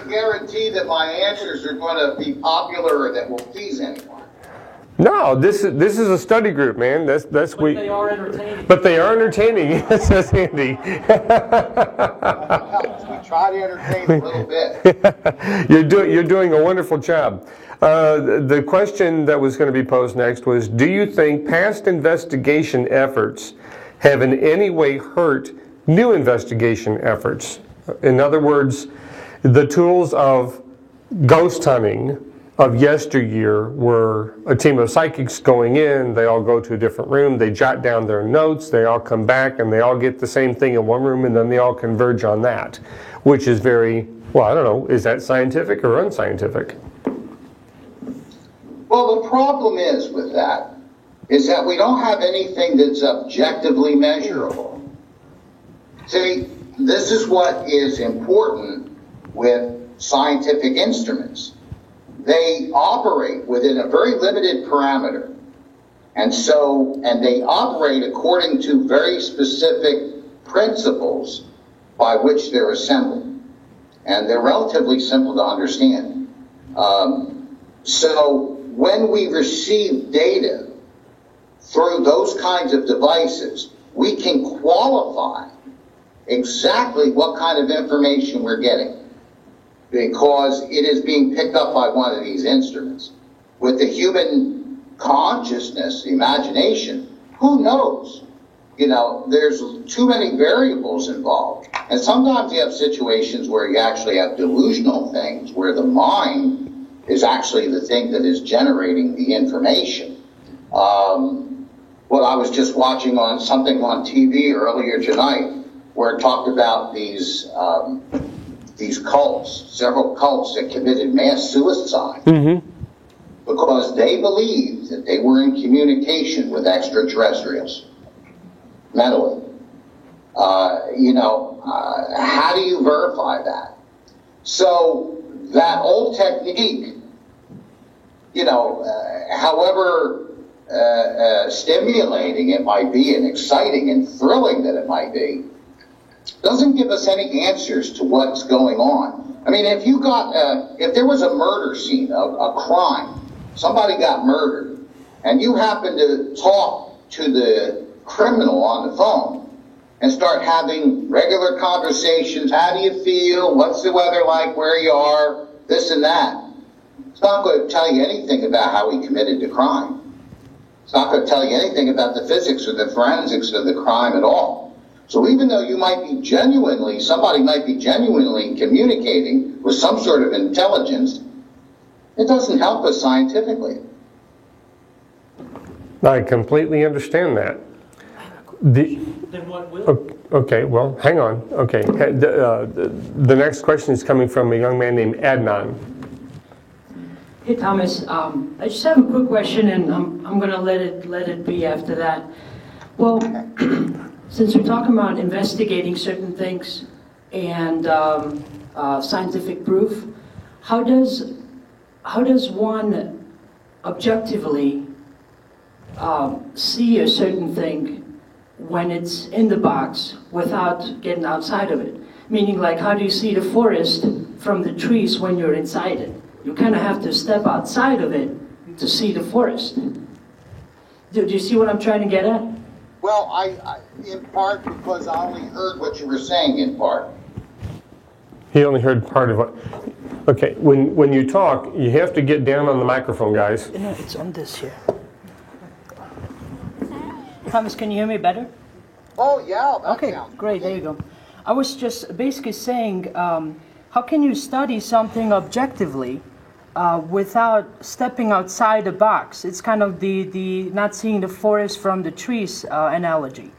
guarantee that my answers are going to be popular or that will please anyone. No, this is a study group, man. That's But we. they are entertaining. But they are entertaining. Yes, says Andy. We try to entertain a little bit. You're doing a wonderful job. The question that was going to be posed next was: do you think past investigation efforts have in any way hurt new investigation efforts? In other words, the tools of ghost hunting of yesteryear were a team of psychics going in, they all go to a different room, they jot down their notes, they all come back, and they all get the same thing in one room, and then they all converge on that, which is very, well, I don't know, is that scientific or unscientific? Well, the problem is with that is that we don't have anything that's objectively measurable. See, this is what is important with scientific instruments. They operate within a very limited parameter. And they operate according to very specific principles by which they're assembled. And they're relatively simple to understand. So when we receive data through those kinds of devices, we can qualify exactly what kind of information we're getting, because it is being picked up by one of these instruments. With the human consciousness, the imagination, who knows? You know, there's too many variables involved. And sometimes you have situations where you actually have delusional things, where the mind is actually the thing that is generating the information. Well, I was just watching something on TV earlier tonight where it talked about these these cults, several cults that committed mass suicide because they believed that they were in communication with extraterrestrials mentally. How do you verify that? So that old technique, however stimulating it might be and exciting and thrilling that it might be, doesn't give us any answers to what's going on. I mean, if there was a murder scene, a crime, somebody got murdered, and you happen to talk to the criminal on the phone and start having regular conversations, how do you feel, what's the weather like where you are, this and that, it's not going to tell you anything about how he committed the crime. It's not going to tell you anything about the physics or the forensics of the crime at all. So even though somebody might be genuinely communicating with some sort of intelligence, it doesn't help us scientifically. I completely understand that. Then what will? Okay, well, hang on. Okay, the next question is coming from a young man named Adnan. Hey Thomas, I just have a quick question, and I'm gonna let it be after that. Well, since we're talking about investigating certain things and scientific proof, how does one objectively see a certain thing when it's in the box without getting outside of it? Meaning, like, how do you see the forest from the trees when you're inside it? You kind of have to step outside of it to see the forest. Do you see what I'm trying to get at? Well, I in part because I only heard what you were saying in part. He only heard part of what. Okay, when you talk, you have to get down on the microphone, guys. No, it's on this here. Thomas, can you hear me better? Oh, yeah. Okay, great, there you go. I was just basically saying, how can you study something objectively without stepping outside the box? It's kind of the not seeing the forest from the trees analogy.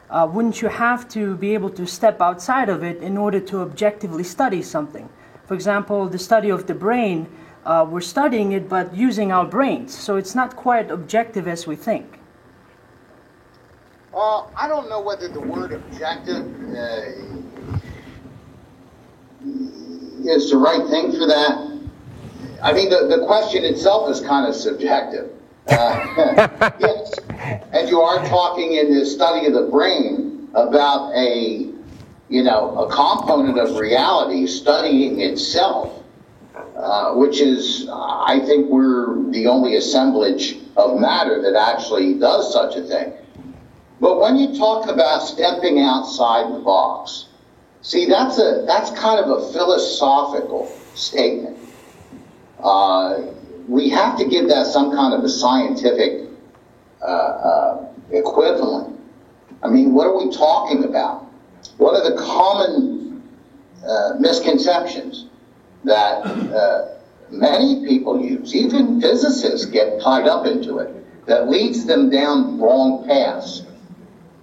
Wouldn't you have to be able to step outside of it in order to objectively study something? For example, the study of the brain, we're studying it but using our brains, so it's not quite objective as we think. I don't know whether the word objective is the right thing for that. I mean, the question itself is kind of subjective. Yes, and you are talking in this study of the brain about a component of reality studying itself, which is, I think we're the only assemblage of matter that actually does such a thing. But when you talk about stepping outside the box, see, that's kind of a philosophical statement. We have to give that some kind of a scientific equivalent. I mean, what are we talking about? What are the common misconceptions that many people use, even physicists get tied up into it, that leads them down wrong paths,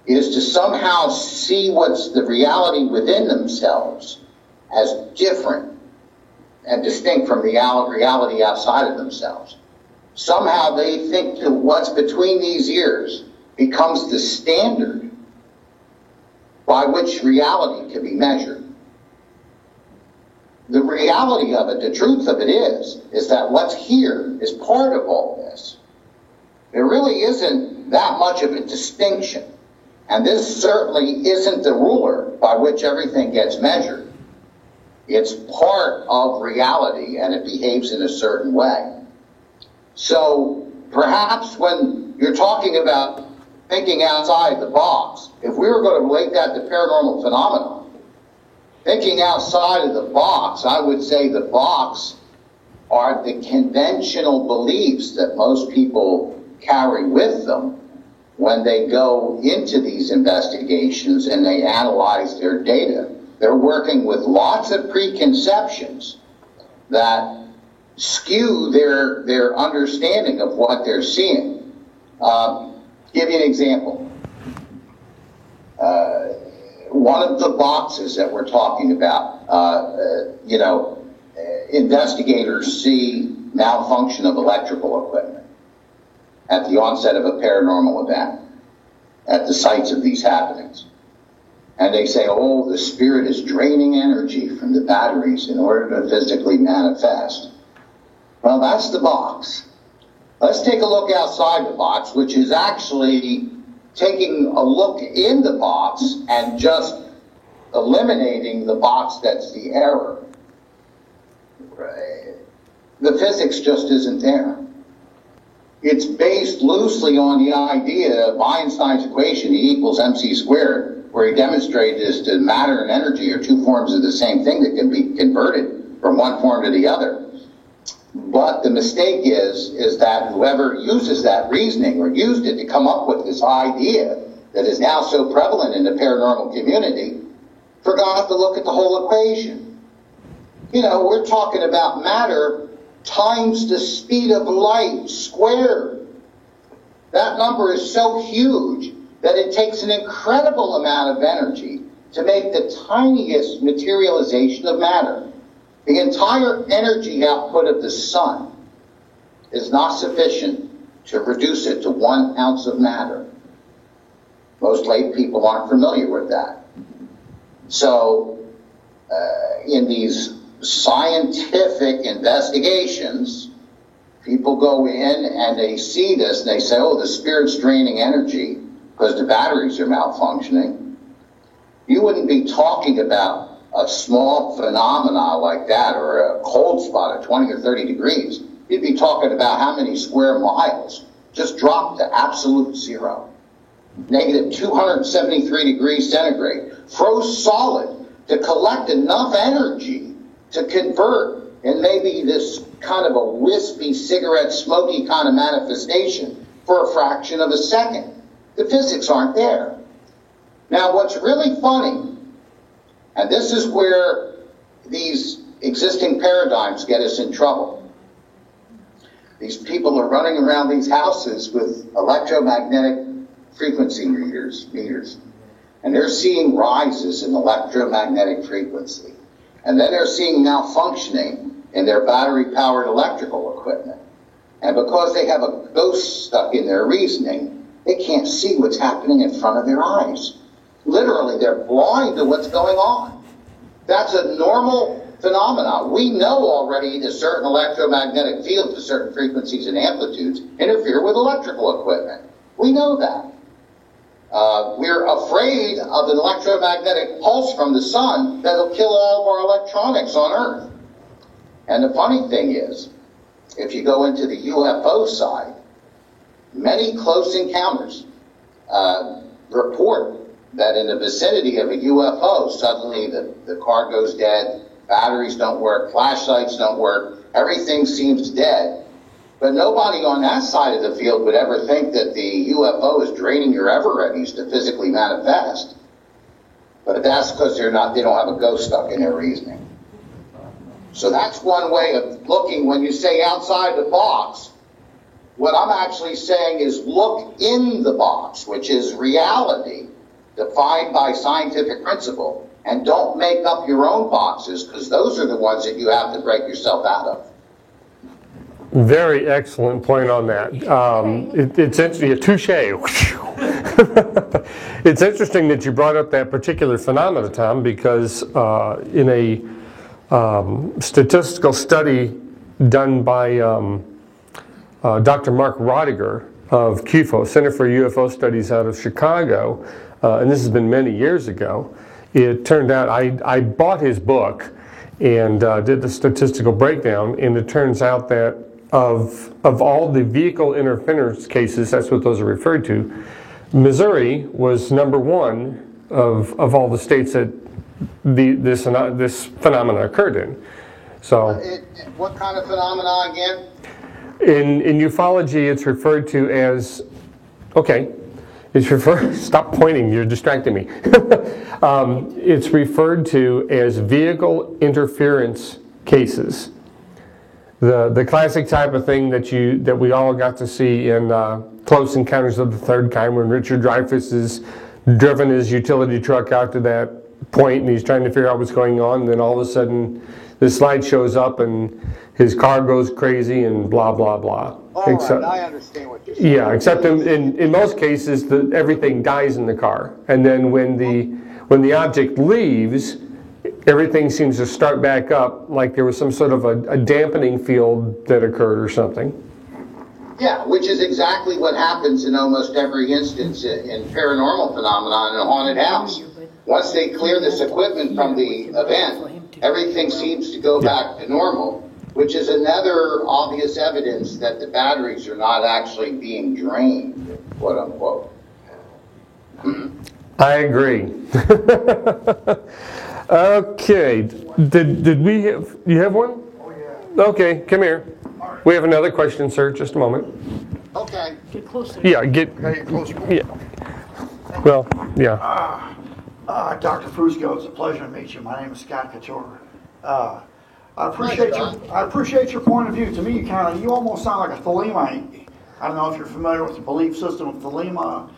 is to somehow see what's the reality within themselves as different and distinct from reality outside of themselves. Somehow they think that what's between these ears becomes the standard by which reality can be measured. The reality of it, the truth of it is that what's here is part of all this. There really isn't that much of a distinction. And this certainly isn't the ruler by which everything gets measured. It's part of reality, and it behaves in a certain way. So perhaps when you're talking about thinking outside the box, if we were going to relate that to paranormal phenomena, thinking outside of the box, I would say the box are the conventional beliefs that most people carry with them when they go into these investigations and they analyze their data. They're working with lots of preconceptions that skew their understanding of what they're seeing. Give you an example. one of the boxes that we're talking about, investigators see malfunction of electrical equipment at the onset of a paranormal event at the sites of these happenings. And they say, oh, the spirit is draining energy from the batteries in order to physically manifest. Well, that's the box. Let's take a look outside the box, which is actually taking a look in the box and just eliminating the box that's the error. The physics just isn't there. It's based loosely on the idea of Einstein's equation, E equals mc squared, where he demonstrated as to matter and energy are two forms of the same thing that can be converted from one form to the other. But the mistake is that whoever uses that reasoning or used it to come up with this idea that is now so prevalent in the paranormal community forgot to look at the whole equation. You know, we're talking about matter times the speed of light squared. That number is so huge that it takes an incredible amount of energy to make the tiniest materialization of matter. The entire energy output of the sun is not sufficient to reduce it to 1 ounce of matter. Most lay people aren't familiar with that. So, in these scientific investigations, people go in and they see this and they say, oh, the spirit's draining energy because the batteries are malfunctioning. You wouldn't be talking about a small phenomena like that or a cold spot at 20 or 30 degrees. You'd be talking about how many square miles just dropped to absolute zero. Negative 273 degrees centigrade. Froze solid to collect enough energy to convert in maybe this kind of a wispy, cigarette smoky kind of manifestation for a fraction of a second. The physics aren't there. Now, what's really funny, and this is where these existing paradigms get us in trouble. These people are running around these houses with electromagnetic frequency meters, and they're seeing rises in electromagnetic frequency. And then they're seeing malfunctioning in their battery-powered electrical equipment. And because they have a ghost stuck in their reasoning, they can't see what's happening in front of their eyes. Literally, they're blind to what's going on. That's a normal phenomenon. We know already that certain electromagnetic fields with certain frequencies and amplitudes interfere with electrical equipment. We know that. We're afraid of an electromagnetic pulse from the sun that'll kill all of our electronics on Earth. And the funny thing is, if you go into the UFO side, many close encounters report that in the vicinity of a UFO, suddenly the car goes dead, batteries don't work, flashlights don't work, everything seems dead. But nobody on that side of the field would ever think that the UFO is draining your ever-readies to physically manifest. But that's because they don't have a ghost stuck in their reasoning. So that's one way of looking. When you say outside the box, what I'm actually saying is look in the box, which is reality defined by scientific principle, and don't make up your own boxes, because those are the ones that you have to break yourself out of. Very excellent point on that. It's interesting, a touche. It's interesting that you brought up that particular phenomenon, Tom, because in a statistical study done by Dr. Mark Rodiger of CUFO, Center for UFO Studies out of Chicago, and this has been many years ago, it turned out I bought his book and did the statistical breakdown, and it turns out that of all the vehicle interference cases, that's what those are referred to, Missouri was number one of all the states that this phenomenon occurred in. So, what kind of phenomenon again? In ufology, it's referred to as, stop pointing, you're distracting me. It's referred to as vehicle interference cases. The classic type of thing that we all got to see in Close Encounters of the Third Kind, when Richard Dreyfuss's driven his utility truck out to that point and he's trying to figure out what's going on, and then all of a sudden this slide shows up and his car goes crazy and blah, blah, blah. All right, I understand what you're saying. Yeah, except in most cases, everything dies in the car. And then when the object leaves, everything seems to start back up like there was some sort of a dampening field that occurred or something. Yeah, which is exactly what happens in almost every instance in paranormal phenomenon in a haunted house. Once they clear this equipment from the event, everything seems to go back to normal, which is another obvious evidence that the batteries are not actually being drained, quote unquote. I agree. Okay, did we have, you have one? Oh, yeah. Okay, come here. We have another question, sir, just a moment. Okay. Get closer. Yeah, Get closer. yeah. Well, yeah. Dr. Fusco, it's a pleasure to meet you. My name is Scott Couture. I appreciate your point of view. To me, you almost sound like a Thelema. I don't know if you're familiar with the belief system of Thelema.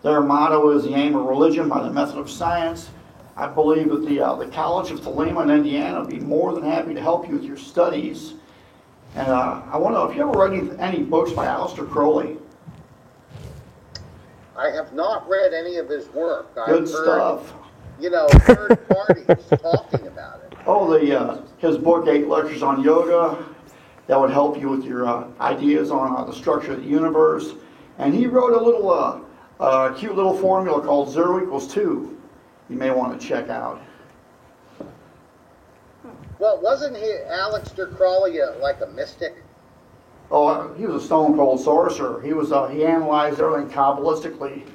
Their motto is the aim of religion by the method of science. I believe that the College of Thelema in Indiana would be more than happy to help you with your studies. And I want to know if you ever read any books by Aleister Crowley. I have not read any of his work. Good stuff. Third parties talking about it. Oh, his book, 8 Lectures on Yoga, that would help you with your ideas on the structure of the universe. And he wrote a little, cute little formula called 0 = 2. You may want to check out. Well, wasn't Aleister Crowley like a mystic? Oh, he was a stone cold sorcerer. He analyzed everything Kabbalistically.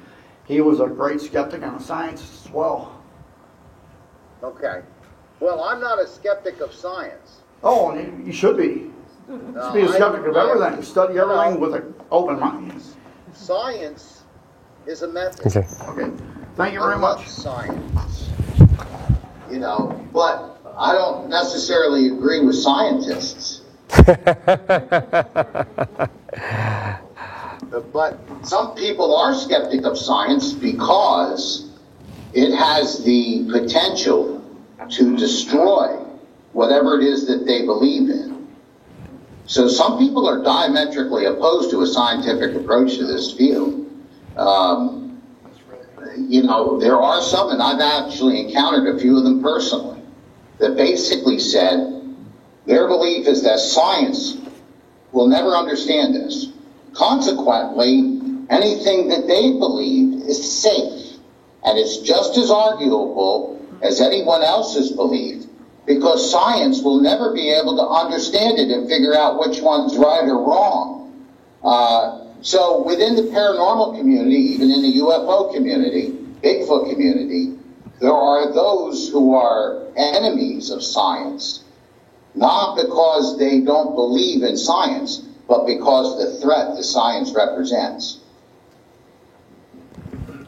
He was a great skeptic and a scientist as well. Okay. Well, I'm not a skeptic of science. Oh, and you should be. You should be a skeptic of everything. Study everything with an open mind. Science is a method. Okay. Okay. Thank you I very love much. science. But I don't necessarily agree with scientists. But some people are skeptic of science because it has the potential to destroy whatever it is that they believe in. So some people are diametrically opposed to a scientific approach to this field. There are some, and I've actually encountered a few of them personally, that basically said their belief is that science will never understand this. Consequently, anything that they believe is safe, and it's just as arguable as anyone else's belief, because science will never be able to understand it and figure out which one's right or wrong. So within the paranormal community, even in the UFO community, Bigfoot community, there are those who are enemies of science, not because they don't believe in science, but because the threat the science represents.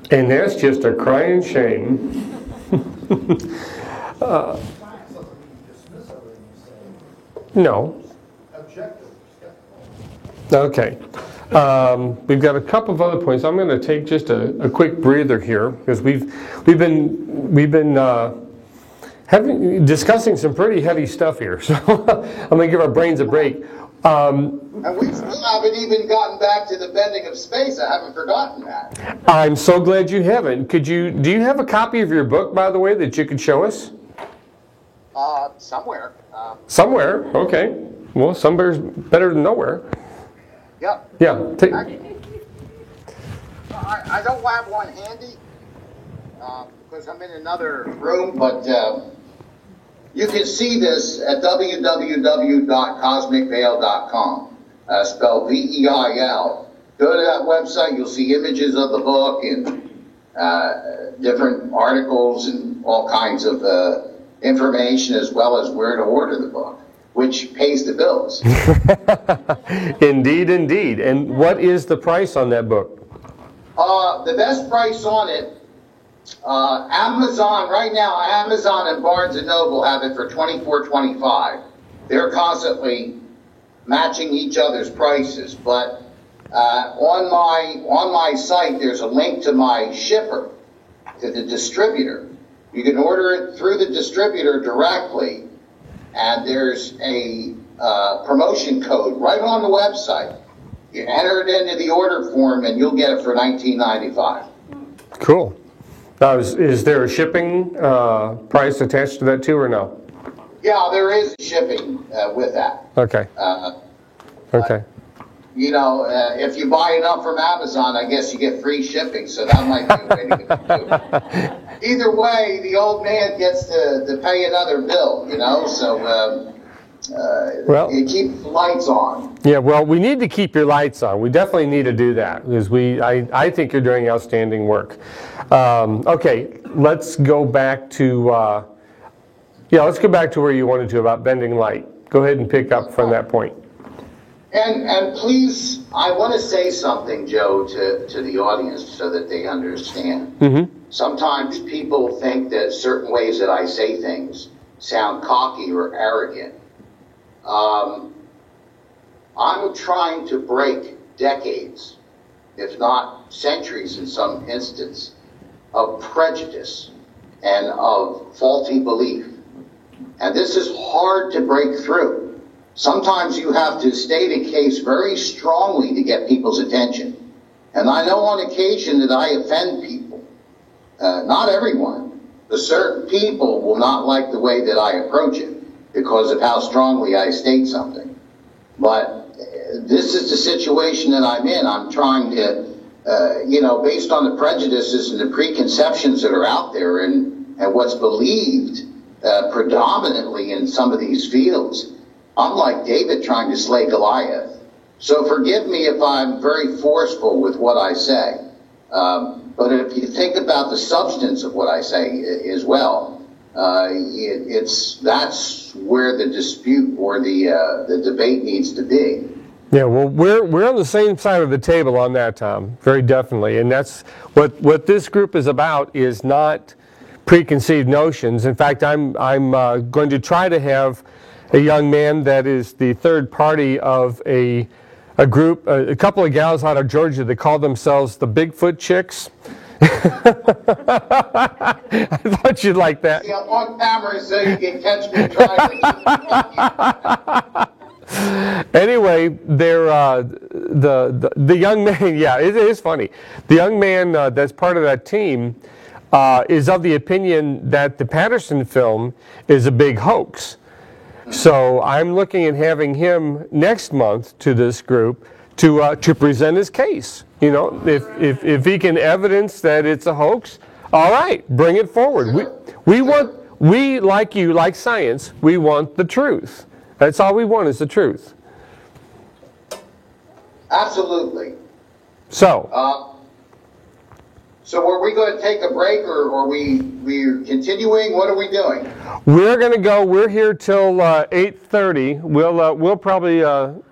And that's just a crying shame. No. Okay. We've got a couple of other points. I'm going to take just a quick breather here because we've been discussing some pretty heavy stuff here. So I'm going to give our brains a break. And we still haven't even gotten back to the bending of space. I haven't forgotten that. I'm so glad you haven't. Do you have a copy of your book, by the way, that you could show us? Somewhere. Somewhere. Okay. Well, somewhere's better than nowhere. Yep. Yeah. I don't have one handy because I'm in another room, but you can see this at www.cosmicveil.com, spelled V-E-I-L. Go to that website, you'll see images of the book and different articles and all kinds of information, as well as where to order the book, which pays the bills. Indeed, indeed. And what is the price on that book? The best price on it, Amazon, right now, Amazon and Barnes & Noble have it for $24.25. They're constantly matching each other's prices, but on my site, there's a link to my shipper, to the distributor. You can order it through the distributor directly, and there's a promotion code right on the website. You enter it into the order form, and you'll get it for $19.95. Cool. Now, is there a shipping price attached to that too, or no? Yeah, there is shipping with that. Okay. Okay. You know, if you buy enough from Amazon, I guess you get free shipping, so that might be a way to get it. Either way, the old man gets to pay another bill, you know, so well, you keep the lights on. Yeah, well, we need to keep your lights on. We definitely need to do that because I think you're doing outstanding work. Okay, let's go back to let's go back to where you wanted to about bending light. Go ahead and pick up from that point. And please, I want to say something, Joe, to the audience so that they understand. Mm-hmm. Sometimes people think that certain ways that I say things sound cocky or arrogant. I'm trying to break decades, if not centuries in some instance, of prejudice and of faulty belief. And this is hard to break through. Sometimes you have to state a case very strongly to get people's attention. And I know on occasion that I offend people. Not everyone, but certain people will not like the way that I approach it because of how strongly I state something. But this is the situation that I'm in. I'm trying to, based on the prejudices and the preconceptions that are out there and what's believed predominantly in some of these fields, I'm like David trying to slay Goliath. So forgive me if I'm very forceful with what I say. But if you think about the substance of what I say as well, that's where the dispute or the debate needs to be. Yeah, well, we're on the same side of the table on that, Tom, very definitely. And that's what this group is about, is not preconceived notions. In fact, I'm going to try to have a young man that is the third party of a group, a couple of gals out of Georgia that call themselves the Bigfoot Chicks. I thought you'd like that. Yeah, on camera so you can catch me trying to... Anyway, they're the young man. Yeah, it is funny. The young man that's part of that team is of the opinion that the Patterson film is a big hoax. So I'm looking at having him next month to this group to present his case. You know, if he can evidence that it's a hoax, all right, bring it forward. We like you, like science, we want the truth. That's all we want is the truth. Absolutely. So are we going to take a break, or are we're continuing? What are we doing? We're going to go. We're here till 8:30. We'll probably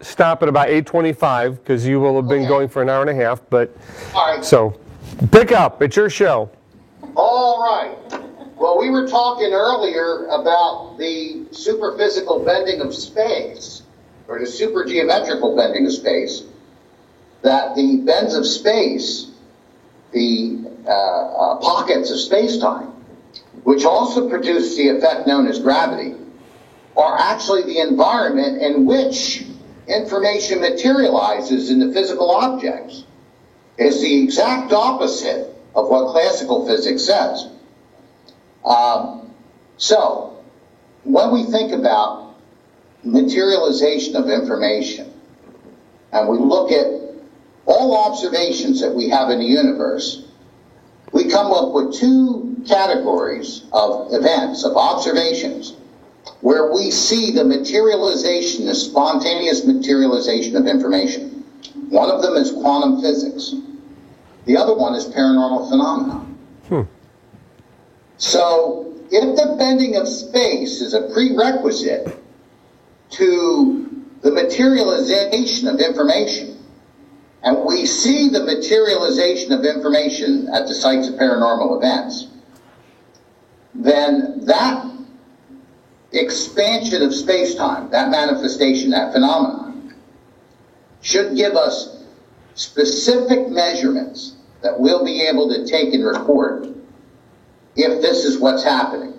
stop at about 8:25 because you will have been going for an hour and a half. But all right. So pick up. It's your show. All right. Well, we were talking earlier about the superphysical bending of space, or the supergeometrical bending of space. That the bends of space, the pockets of space-time, which also produce the effect known as gravity, are actually the environment in which information materializes in the physical objects. It's the exact opposite of what classical physics says. So, when we think about materialization of information, and we look at all observations that we have in the universe, we come up with two categories of events, of observations, where we see the materialization, the spontaneous materialization of information. One of them is quantum physics. The other one is paranormal phenomena. So, if the bending of space is a prerequisite to the materialization of information, and we see the materialization of information at the sites of paranormal events, then that expansion of space-time, that manifestation, that phenomenon, should give us specific measurements that we'll be able to take and record if this is what's happening.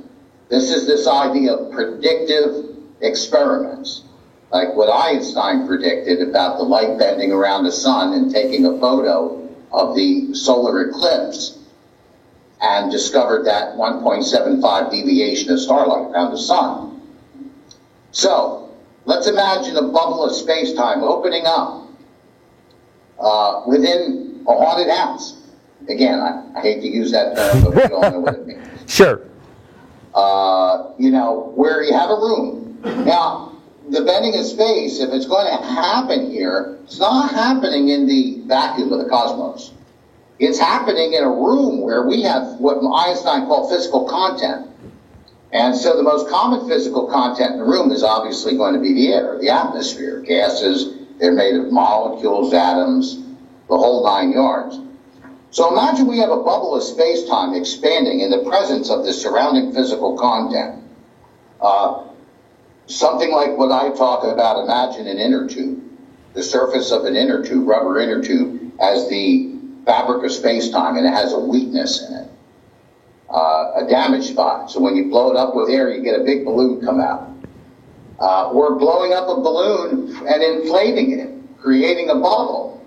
This is this idea of predictive experiments, like what Einstein predicted about the light bending around the sun and taking a photo of the solar eclipse and discovered that 1.75 deviation of starlight around the sun. So, let's imagine a bubble of space-time opening up within a haunted house. Again, I hate to use that term, but we all know what it means. Sure. Where you have a room. Now, the bending of space, if it's going to happen here, it's not happening in the vacuum of the cosmos. It's happening in a room where we have what Einstein called physical content. And so the most common physical content in the room is obviously going to be the air, the atmosphere, gases. They're made of molecules, atoms, the whole 9 yards. So imagine we have a bubble of space-time expanding in the presence of the surrounding physical content. Something like what I talk about, imagine an inner tube. The surface of an inner tube, rubber inner tube, as the fabric of space-time, and it has a weakness in it, a damage spot. So when you blow it up with air, you get a big balloon come out. Or blowing up a balloon and inflating it, creating a bubble.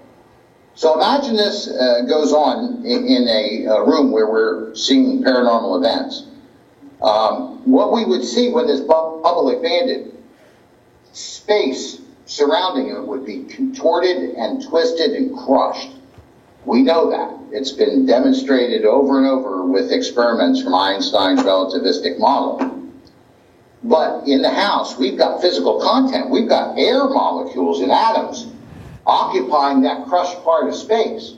So imagine this goes on in a room where we're seeing paranormal events. What we would see when this bubble expanded, space surrounding it would be contorted and twisted and crushed. We know that. It's been demonstrated over and over with experiments from Einstein's relativistic model. But in the house, we've got physical content. We've got air molecules and atoms occupying that crushed part of space.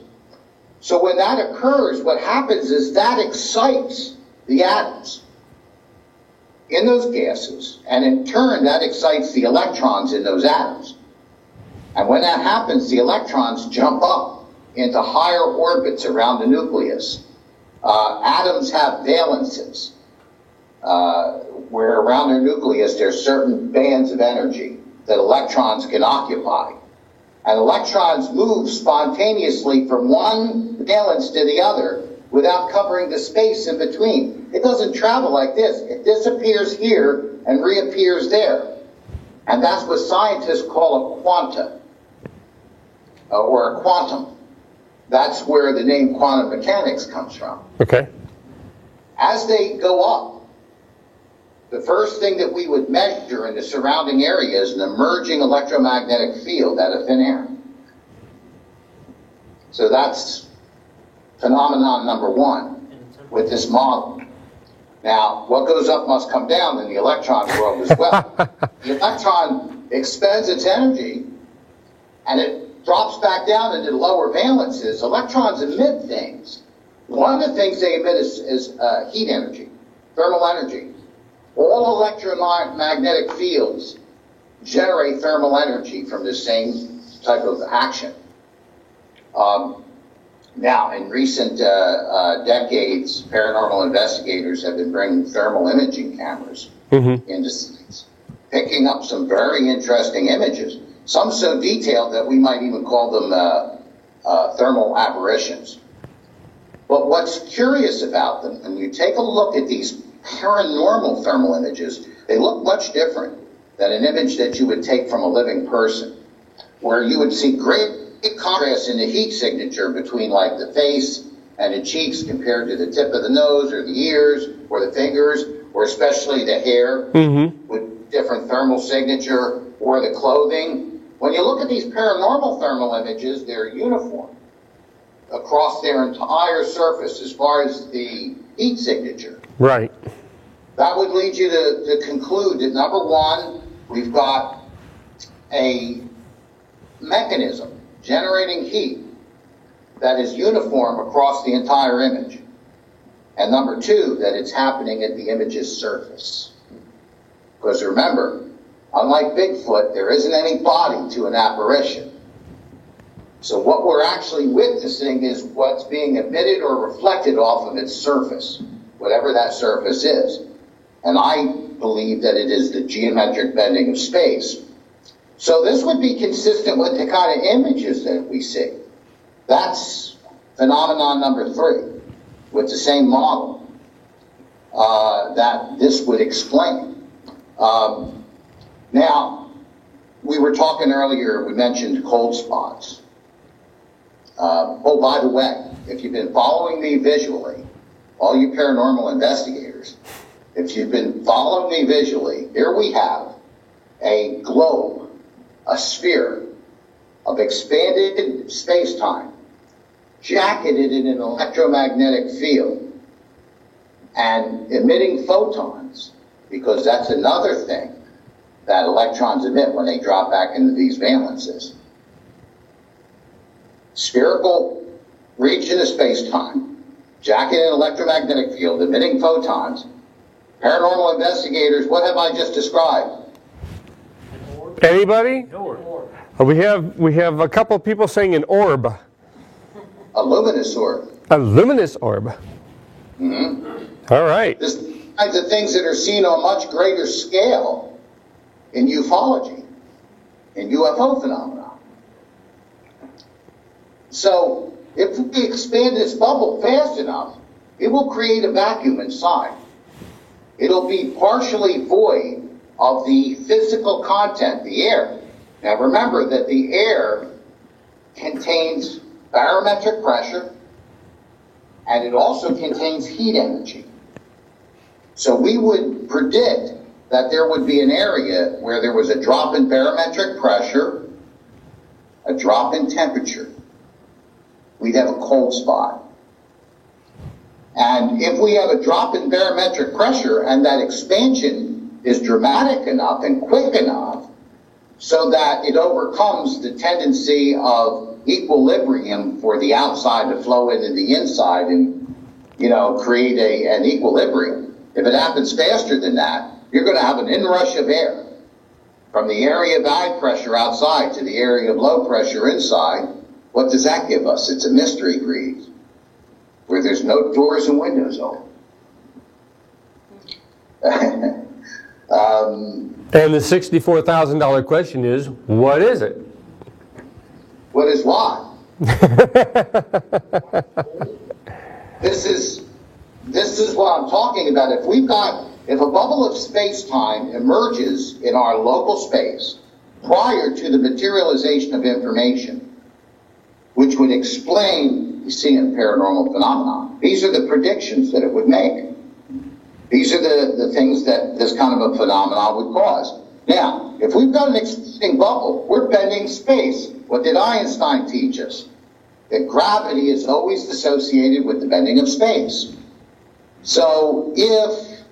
So when that occurs, what happens is that excites the atoms in those gases, and in turn that excites the electrons in those atoms. And when that happens, the electrons jump up into higher orbits around the nucleus. Atoms have valences, where around their nucleus there's certain bands of energy that electrons can occupy. And electrons move spontaneously from one valence to the other without covering the space in between. It doesn't travel like this. It disappears here and reappears there. And that's what scientists call a quanta, or a quantum. That's where the name quantum mechanics comes from. Okay. As they go up, the first thing that we would measure in the surrounding area is an emerging electromagnetic field out of thin air. So that's phenomenon number one with this model. Now, what goes up must come down in the electron world as well. The electron expends its energy and it drops back down into the lower valences. Electrons emit things. One of the things they emit is heat energy, thermal energy. All electromagnetic fields generate thermal energy from the same type of action. Now, in recent decades, paranormal investigators have been bringing thermal imaging cameras into scenes, picking up some very interesting images, some so detailed that we might even call them thermal apparitions. But what's curious about them, when you take a look at these paranormal thermal images, they look much different than an image that you would take from a living person, where you would see great contrast in the heat signature between like the face and the cheeks compared to the tip of the nose or the ears or the fingers, or especially the hair with different thermal signature, or the clothing. When you look at these paranormal thermal images, they're uniform across their entire surface as far as the heat signature. Right. That would lead you to conclude that, number one, we've got a mechanism generating heat that is uniform across the entire image. And number two, that it's happening at the image's surface. Because remember, unlike Bigfoot, there isn't any body to an apparition. So what we're actually witnessing is what's being emitted or reflected off of its surface, whatever that surface is. And I believe that it is the geometric bending of space. So this would be consistent with the kind of images that we see. That's phenomenon number three, with the same model. that this would explain. Now, we were talking earlier, we mentioned cold spots. Oh, by the way, if you've been following me visually, all you paranormal investigators, if you've been following me visually, here we have a globe, a sphere of expanded space-time, jacketed in an electromagnetic field and emitting photons, because that's another thing that electrons emit when they drop back into these valences. Spherical region of space-time, jacketed in an electromagnetic field, emitting photons. Paranormal investigators, what have I just described? Anybody? We have a couple people saying an orb. A luminous orb. A luminous orb. Mm-hmm. All right. This kinds of things that are seen on a much greater scale in ufology, in UFO phenomena. So, if we expand this bubble fast enough, it will create a vacuum inside. It'll be partially void of the physical content, the air. Now remember that the air contains barometric pressure, and it also contains heat energy. So we would predict that there would be an area where there was a drop in barometric pressure, a drop in temperature. We'd have a cold spot. And if we have a drop in barometric pressure and that expansion is dramatic enough and quick enough so that it overcomes the tendency of equilibrium for the outside to flow into the inside and, create an equilibrium. If it happens faster than that, you're going to have an inrush of air from the area of high pressure outside to the area of low pressure inside. What does that give us? It's a mystery breeze where there's no doors and windows open. And the $64,000 question is, what is it? What is what? This is what I'm talking about. If a bubble of space-time emerges in our local space prior to the materialization of information, which would explain, you see, in paranormal phenomena, these are the predictions that it would make. These are the things that this kind of a phenomenon would cause. Now, if we've got an expanding bubble, we're bending space. What did Einstein teach us? That gravity is always associated with the bending of space. So if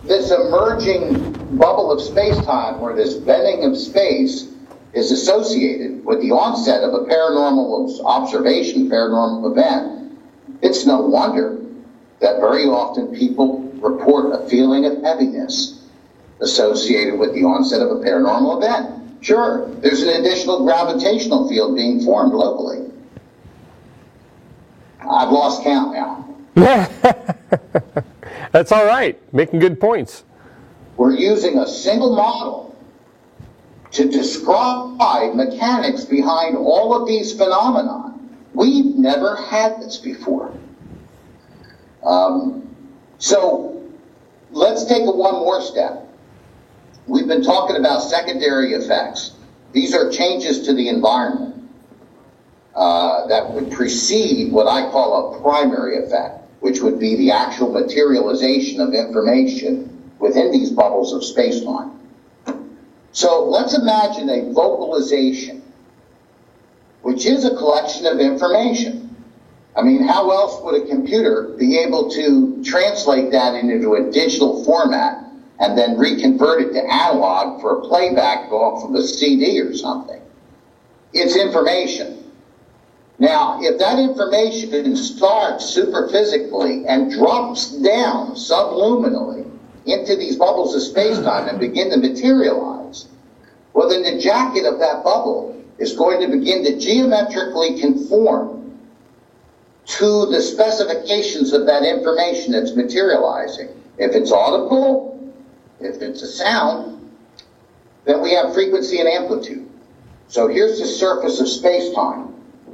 this emerging bubble of space-time, or this bending of space, is associated with the onset of a paranormal observation, paranormal event, it's no wonder that very often people report a feeling of heaviness associated with the onset of a paranormal event. Sure, there's an additional gravitational field being formed locally. I've lost count now. That's all right. Making good points. We're using a single model to describe mechanics behind all of these phenomena. We've never had this before. So let's take one more step. We've been talking about secondary effects. These are changes to the environment that would precede what I call a primary effect, which would be the actual materialization of information within these bubbles of space-time. So let's imagine a vocalization, which is a collection of information. I mean, how else would a computer be able to translate that into a digital format and then reconvert it to analog for a playback off of a CD or something? It's information. Now, if that information starts superphysically and drops down subluminally into these bubbles of space-time and begin to materialize, well, then the jacket of that bubble is going to begin to geometrically conform to the specifications of that information that's materializing. If it's audible, if it's a sound, then we have frequency and amplitude. So here's the surface of space-time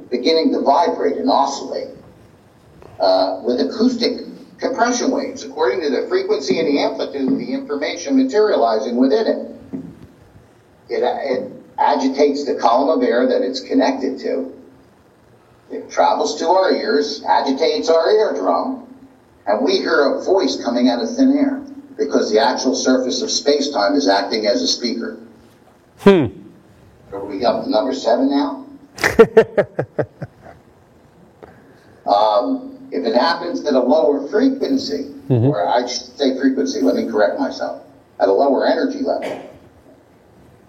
beginning to vibrate and oscillate with acoustic compression waves according to the frequency and the amplitude of the information materializing within it. It agitates the column of air that it's connected to. It travels to our ears, agitates our eardrum, and we hear a voice coming out of thin air because the actual surface of space-time is acting as a speaker. Are we up to number 7 now? If it happens at a lower frequency, or I should say frequency, let me correct myself, at a lower energy level,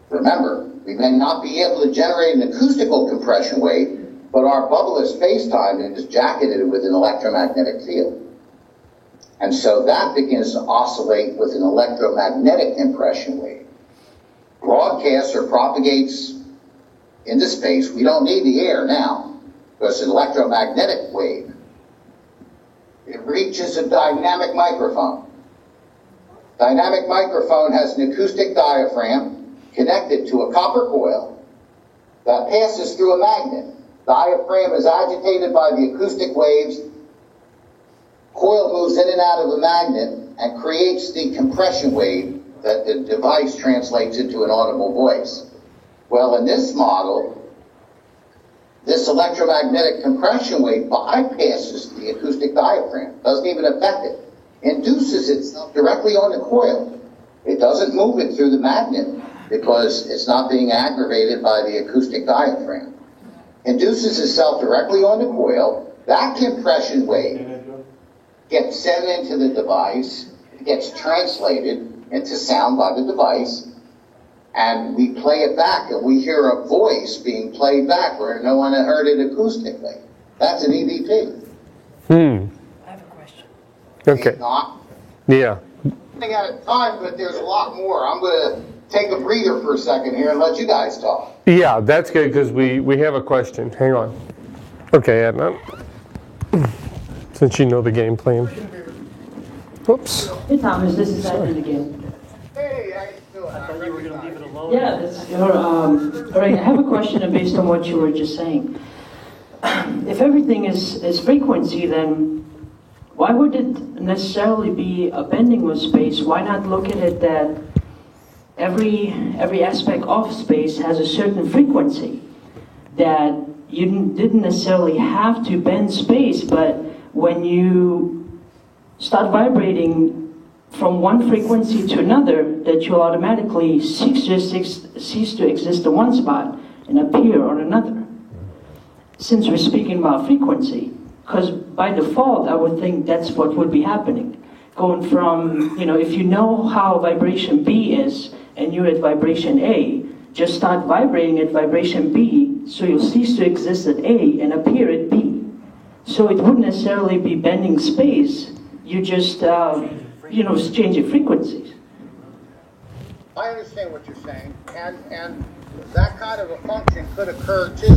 remember, we may not be able to generate an acoustical compression wave, but our bubble is space-time and is jacketed with an electromagnetic field. And so that begins to oscillate with an electromagnetic compression wave. Broadcasts or propagates into space. We don't need the air now, because it's an electromagnetic wave. It reaches a dynamic microphone. Dynamic microphone has an acoustic diaphragm connected to a copper coil that passes through a magnet. Diaphragm is agitated by the acoustic waves. Coil moves in and out of the magnet and creates the compression wave that the device translates into an audible voice. Well, in this model, this electromagnetic compression wave bypasses the acoustic diaphragm, doesn't even affect it, induces itself directly on the coil. It doesn't move it through the magnet because it's not being aggravated by the acoustic diaphragm. Induces itself directly on the coil. That compression wave gets sent into the device, it gets translated into sound by the device, and we play it back, and we hear a voice being played back where no one had heard it acoustically. That's an EVP. I have a question. Okay. Not Yeah. running out of time, but there's a lot more. I'm going to take a breather for a second here and let you guys talk. Yeah, that's good because we have a question. Hang on. Okay, Adnan. Since you know the game plan. Whoops. Hey Thomas, this is Edmund again. Hey, how you doing? I thought you were going to leave it alone. Yeah, that's all right. I have a question based on what you were just saying. If everything is frequency, then why would it necessarily be a bending of space? Why not look at it that every aspect of space has a certain frequency, that you didn't necessarily have to bend space, but when you start vibrating from one frequency to another, that you automatically cease to exist in one spot and appear on another. Since we're speaking about frequency, because by default I would think that's what would be happening. Going from, if you know how vibration B is, and you're at vibration A, just start vibrating at vibration B, so you'll cease to exist at A and appear at B. So it wouldn't necessarily be bending space, you just, changing frequencies. I understand what you're saying, and that kind of a function could occur too.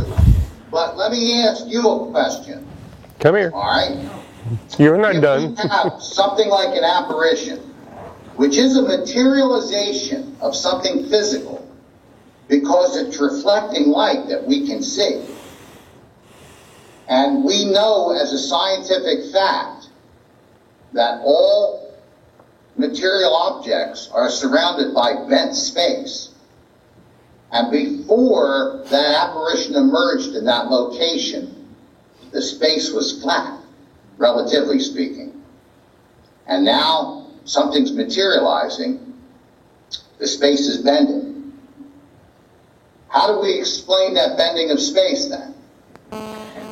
But let me ask you a question. Come here. All right? You're not If done. we have something like an apparition, which is a materialization of something physical, because it's reflecting light that we can see. And we know as a scientific fact that all material objects are surrounded by bent space. And before that apparition emerged in that location, the space was flat, relatively speaking. And now something's materializing, the space is bending. How do we explain that bending of space then?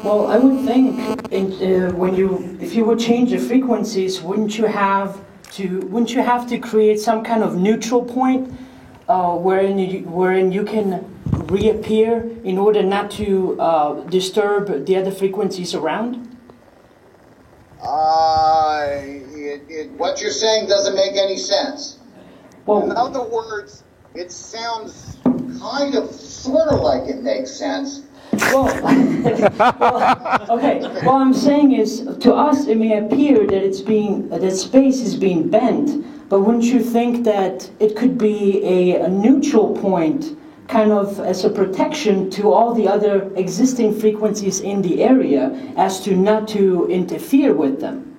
Well, I would think if you would change the frequencies, wouldn't you have to create some kind of neutral point wherein you can reappear in order not to disturb the other frequencies around? What you're saying doesn't make any sense. Well, in other words, it sounds kind of, sort of like it makes sense. Okay. What I'm saying is, to us, it may appear that that space is being bent, but wouldn't you think that it could be a neutral point, kind of as a protection to all the other existing frequencies in the area, as to not to interfere with them?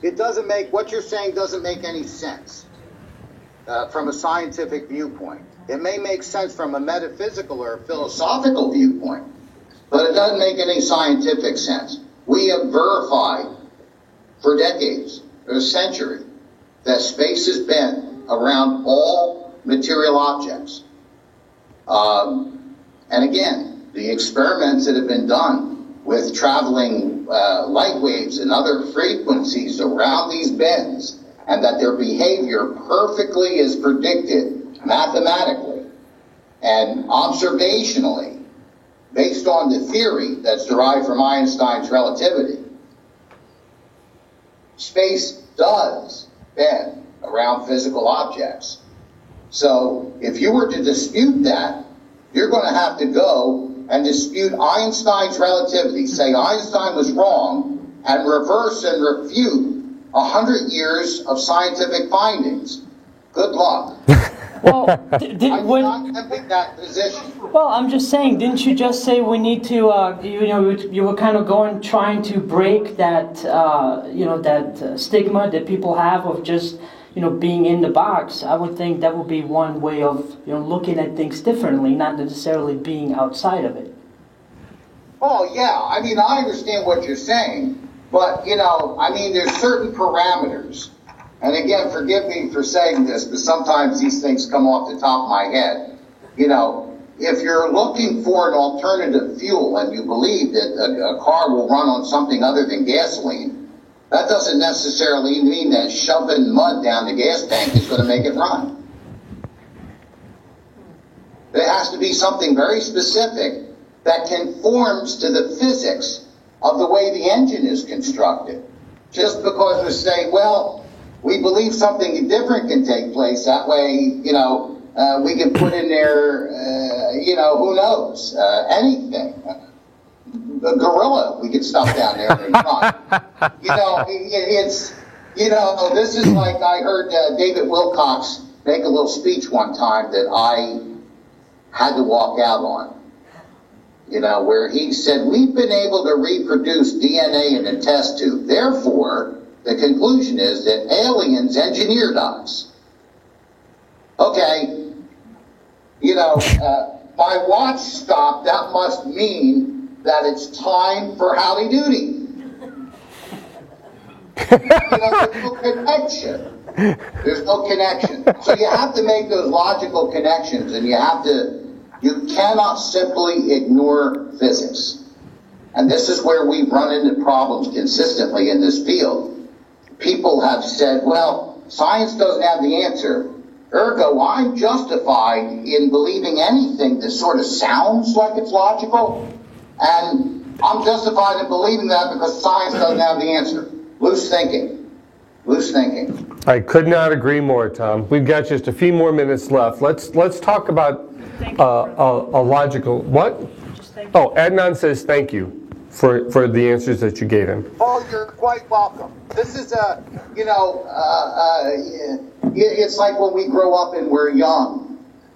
it doesn't make, what you're saying doesn't make any sense from a scientific viewpoint. It may make sense from a metaphysical or a philosophical viewpoint, but it doesn't make any scientific sense. We have verified for decades, for a century, that space has been around all material objects. And again, the experiments that have been done with traveling light waves and other frequencies around these bends, and that their behavior perfectly is predicted mathematically and observationally based on the theory that's derived from Einstein's relativity. Space does bend around physical objects. So if you were to dispute that, you're going to have to go and dispute Einstein's relativity, say Einstein was wrong, and reverse and refute 100 years of scientific findings. Good luck. Well, I'm not taking that position. well, I'm just saying, didn't you just say we need to, you were kind of trying to break that, that stigma that people have of just, being in the box? I would think that would be one way of, looking at things differently, not necessarily being outside of it. Oh, yeah. I mean, I understand what you're saying, but, there's certain parameters. And again, forgive me for saying this, but sometimes these things come off the top of my head. If you're looking for an alternative fuel and you believe that a car will run on something other than gasoline, that doesn't necessarily mean that shoving mud down the gas tank is going to make it run. There has to be something very specific that conforms to the physics of the way the engine is constructed. Just because we say, well, we believe something different can take place, that way, we can put in there, who knows, anything. A gorilla we could stuff down there in front. This is like I heard David Wilcox make a little speech one time that I had to walk out on. Where he said, we've been able to reproduce DNA in a test tube. Therefore, the conclusion is that aliens engineered us. Okay, my watch stopped. That must mean that it's time for Howdy Doody. There's no connection. There's no connection. So you have to make those logical connections, and you cannot simply ignore physics. And this is where we've run into problems consistently in this field. People have said, well, science doesn't have the answer. Ergo, I'm justified in believing anything that sort of sounds like it's logical. And I'm justified in believing that because science doesn't have the answer. Loose thinking. Loose thinking. I could not agree more, Tom. We've got just a few more minutes left. Let's talk about a logical... What? Oh, Adnan says thank you for the answers that you gave him. Oh, you're quite welcome. This is it's like when we grow up and we're young.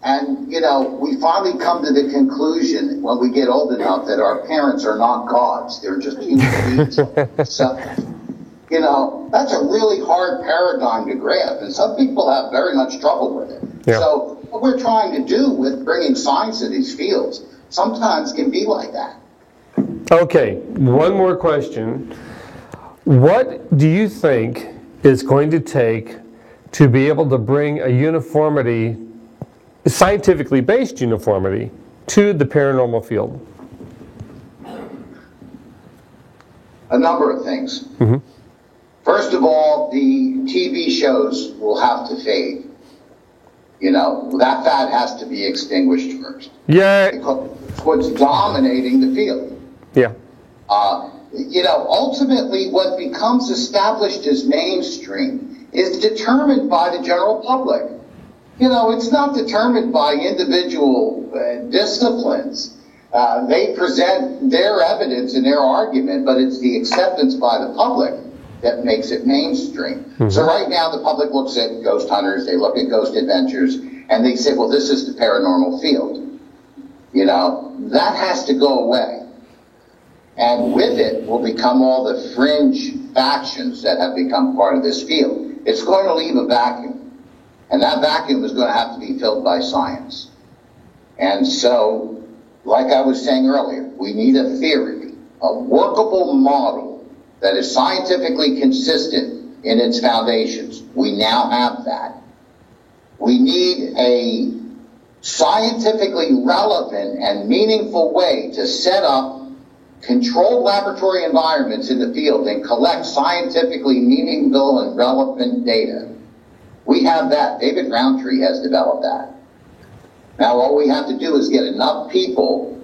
And, we finally come to the conclusion when we get old enough that our parents are not gods. They're just human beings. So, that's a really hard paradigm to grasp. And some people have very much trouble with it. Yeah. So what we're trying to do with bringing science to these fields sometimes can be like that. Okay, one more question. What do you think is going to take to be able to bring a uniformity, scientifically based uniformity, to the paranormal field? A number of things. Mm-hmm. First of all, the TV shows will have to fade. That fad has to be extinguished first. Yeah. Because it's what's dominating the field. Yeah. Ultimately what becomes established as mainstream is determined by the general public. It's not determined by individual disciplines. They present their evidence and their argument, but it's the acceptance by the public that makes it mainstream. Mm-hmm. So right now the public looks at ghost hunters, they look at ghost adventures, and they say, well, this is the paranormal field. That has to go away. And with it will become all the fringe factions that have become part of this field. It's going to leave a vacuum, and that vacuum is going to have to be filled by science. And so, like I was saying earlier, we need a theory, a workable model that is scientifically consistent in its foundations. We now have that. We need a scientifically relevant and meaningful way to set up controlled laboratory environments in the field and collect scientifically meaningful and relevant data. We have that. David Roundtree has developed that. Now all we have to do is get enough people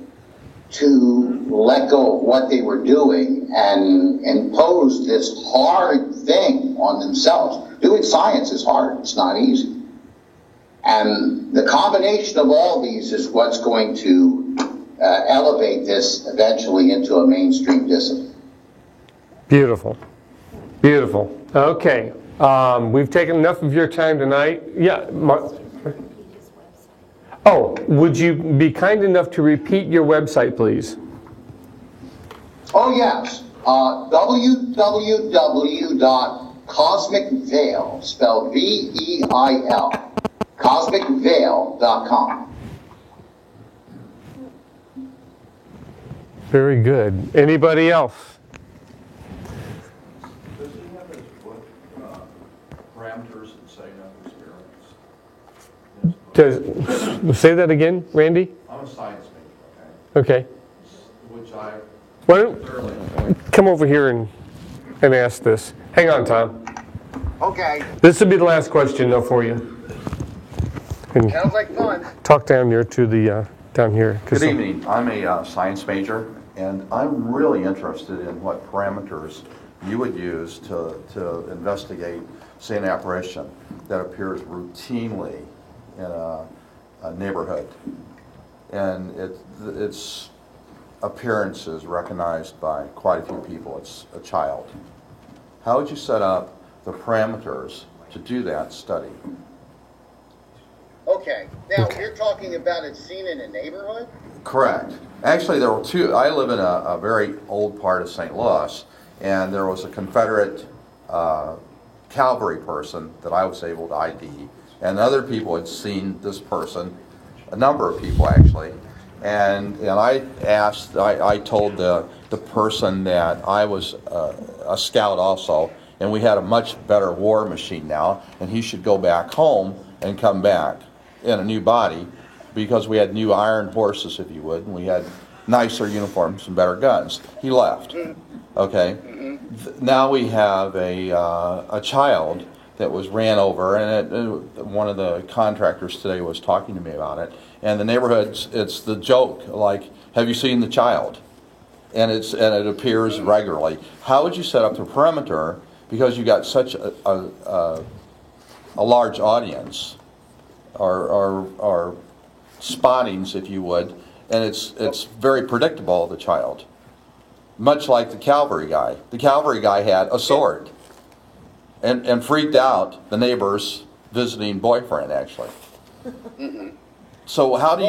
to let go of what they were doing and impose this hard thing on themselves. Doing science is hard. It's not easy. And the combination of all these is what's going to elevate this eventually into a mainstream discipline. Beautiful. Beautiful. Okay. We've taken enough of your time tonight. Yeah. Oh, would you be kind enough to repeat your website, please? Oh, yes. www.cosmicveil, spelled V-E-I-L, cosmicveil.com. Very good. Anybody else? Does he have his book, Parameters and Setting Up Experiments? Say that again, Randy? I'm a science major, Okay. which I Why don't thoroughly enjoy. come over here and ask this. Hang on, Tom. Okay. This will be the last question, though, for you. And Sounds like fun. talk down here to the down here. Good evening. I'm a science major, and I'm really interested in what parameters you would use to investigate, say, an apparition that appears routinely in a neighborhood, and its appearance is recognized by quite a few people. It's a child. How would you set up the parameters to do that study? Okay. Now, you're talking about it seen in a neighborhood? Correct. Actually, there were two. I live in a very old part of St. Louis, and there was a Confederate cavalry person that I was able to ID, and other people had seen this person, a number of people actually, and I asked, I told the person that I was a scout also, and we had a much better war machine now, and he should go back home and come back in a new body, because we had new iron horses, if you would, and we had nicer uniforms and better guns. He left. Okay. Now we have a child that was ran over, and one of the contractors today was talking to me about it. And the neighborhoods, it's the joke, like, have you seen the child? And it appears regularly. How would you set up the perimeter, because you got such a large audience, or spottings, if you would, and it's very predictable, the child. Much like the cavalry guy. The cavalry guy had a sword and freaked out the neighbor's visiting boyfriend, actually. So how do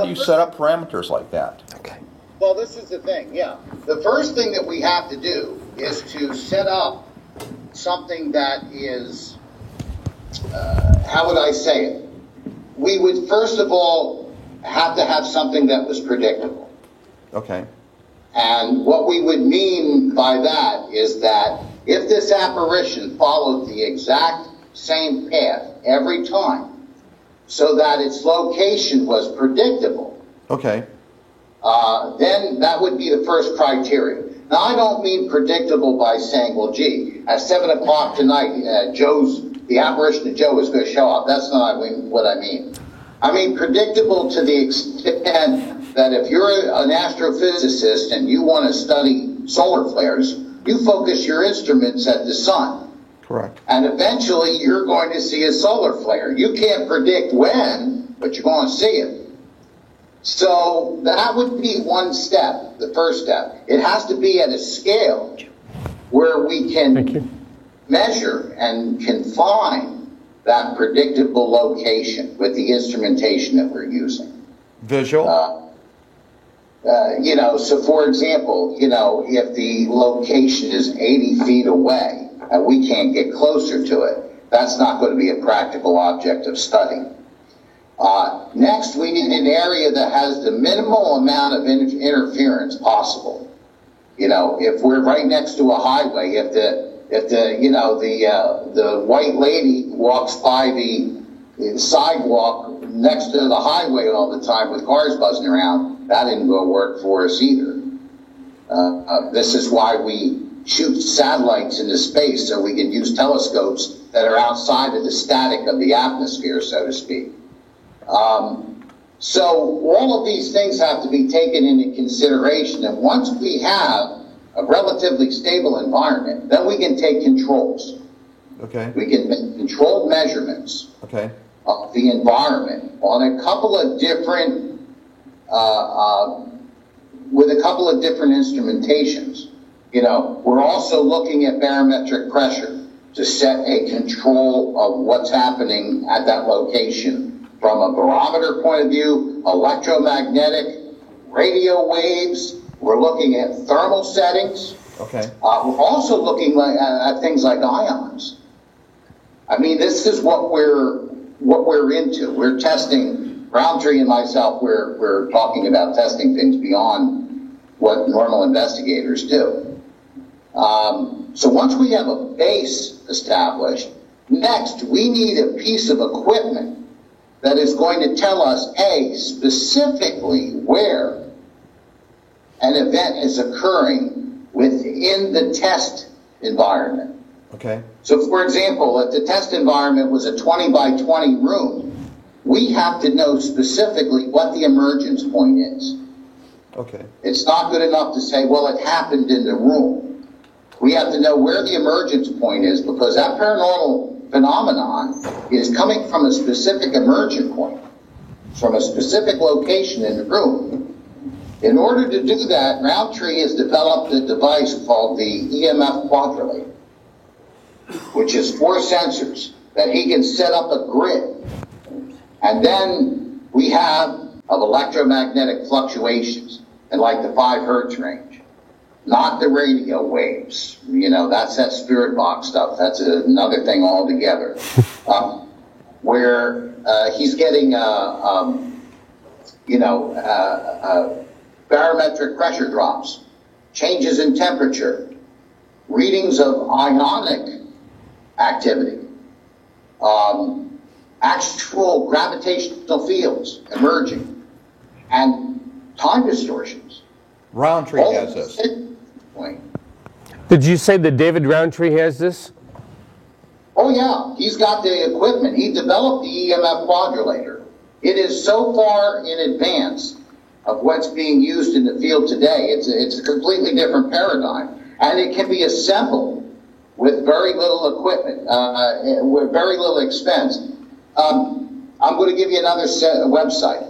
you set up parameters like that? Okay. Well, this is the thing, yeah. The first thing that we have to do is to set up something that is, how would I say it? We would first of all have to have something that was predictable. Okay. And what we would mean by that is that if this apparition followed the exact same path every time, so that its location was predictable, Okay. then that would be the first criteria. Now, I don't mean predictable by saying, well, gee, at 7 o'clock tonight, the apparition of Joe is going to show up. That's not what I mean. I mean predictable to the extent that if you're an astrophysicist and you want to study solar flares, you focus your instruments at the sun. Correct. And eventually you're going to see a solar flare. You can't predict when, but you're going to see it. So that would be one step, the first step. It has to be at a scale where we can measure and confine that predictable location with the instrumentation that we're using. Visual? So for example, if the location is 80 feet away and we can't get closer to it, that's not going to be a practical object of study. Next, we need an area that has the minimal amount of interference possible. If we're right next to a highway, if the white lady walks by the sidewalk next to the highway all the time with cars buzzing around, that isn't going to work for us either. This is why we shoot satellites into space, so we can use telescopes that are outside of the static of the atmosphere, so to speak. So all of these things have to be taken into consideration, and once we have a relatively stable environment, then we can take controls. Okay. We can make controlled measurements Okay. of the environment on a couple of different, with a couple of different instrumentations. We're also looking at barometric pressure to set a control of what's happening at that location from a barometer point of view, electromagnetic, radio waves. We're looking at thermal settings. Okay. We're also looking at things like ions. I mean, this is what we're into. We're testing. Roundtree and myself, we're talking about testing things beyond what normal investigators do. So once we have a base established, next we need a piece of equipment that is going to tell us, specifically where an event is occurring within the test environment. Okay. So, for example, if the test environment was a 20 by 20 room, we have to know specifically what the emergence point is. Okay. It's not good enough to say, well, it happened in the room. We have to know where the emergence point is, because that paranormal phenomenon is coming from a specific emergent point, from a specific location in the room. In order to do that, Roundtree has developed a device called the EMF quadrilator, which is 4 sensors that he can set up a grid. And then we have of electromagnetic fluctuations in like the 5 hertz range, not the radio waves. That's that spirit box stuff. That's another thing altogether. Where he's getting, barometric pressure drops, changes in temperature, readings of ionic activity, actual gravitational fields emerging, and time distortions. Roundtree has this. Did you say that David Roundtree has this? Oh yeah, he's got the equipment. He developed the EMF quadrilator. It is so far in advance of what's being used in the field today. It's a completely different paradigm, and it can be assembled with very little equipment, with very little expense. I'm going to give you another website.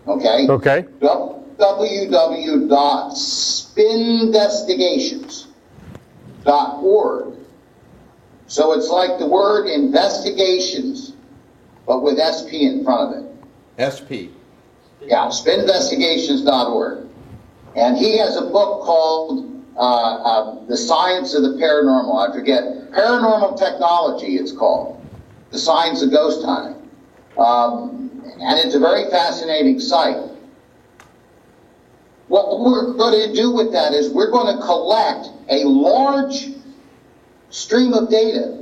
Okay? Okay. www.spinvestigations.org. So it's like the word investigations, but with SP in front of it. SP. Yeah, spinvestigations.org. And he has a book called The Science of the Paranormal. I forget. Paranormal Technology, it's called. The Science of Ghost Hunting. And it's a very fascinating site. What we're going to do with that is we're going to collect a large stream of data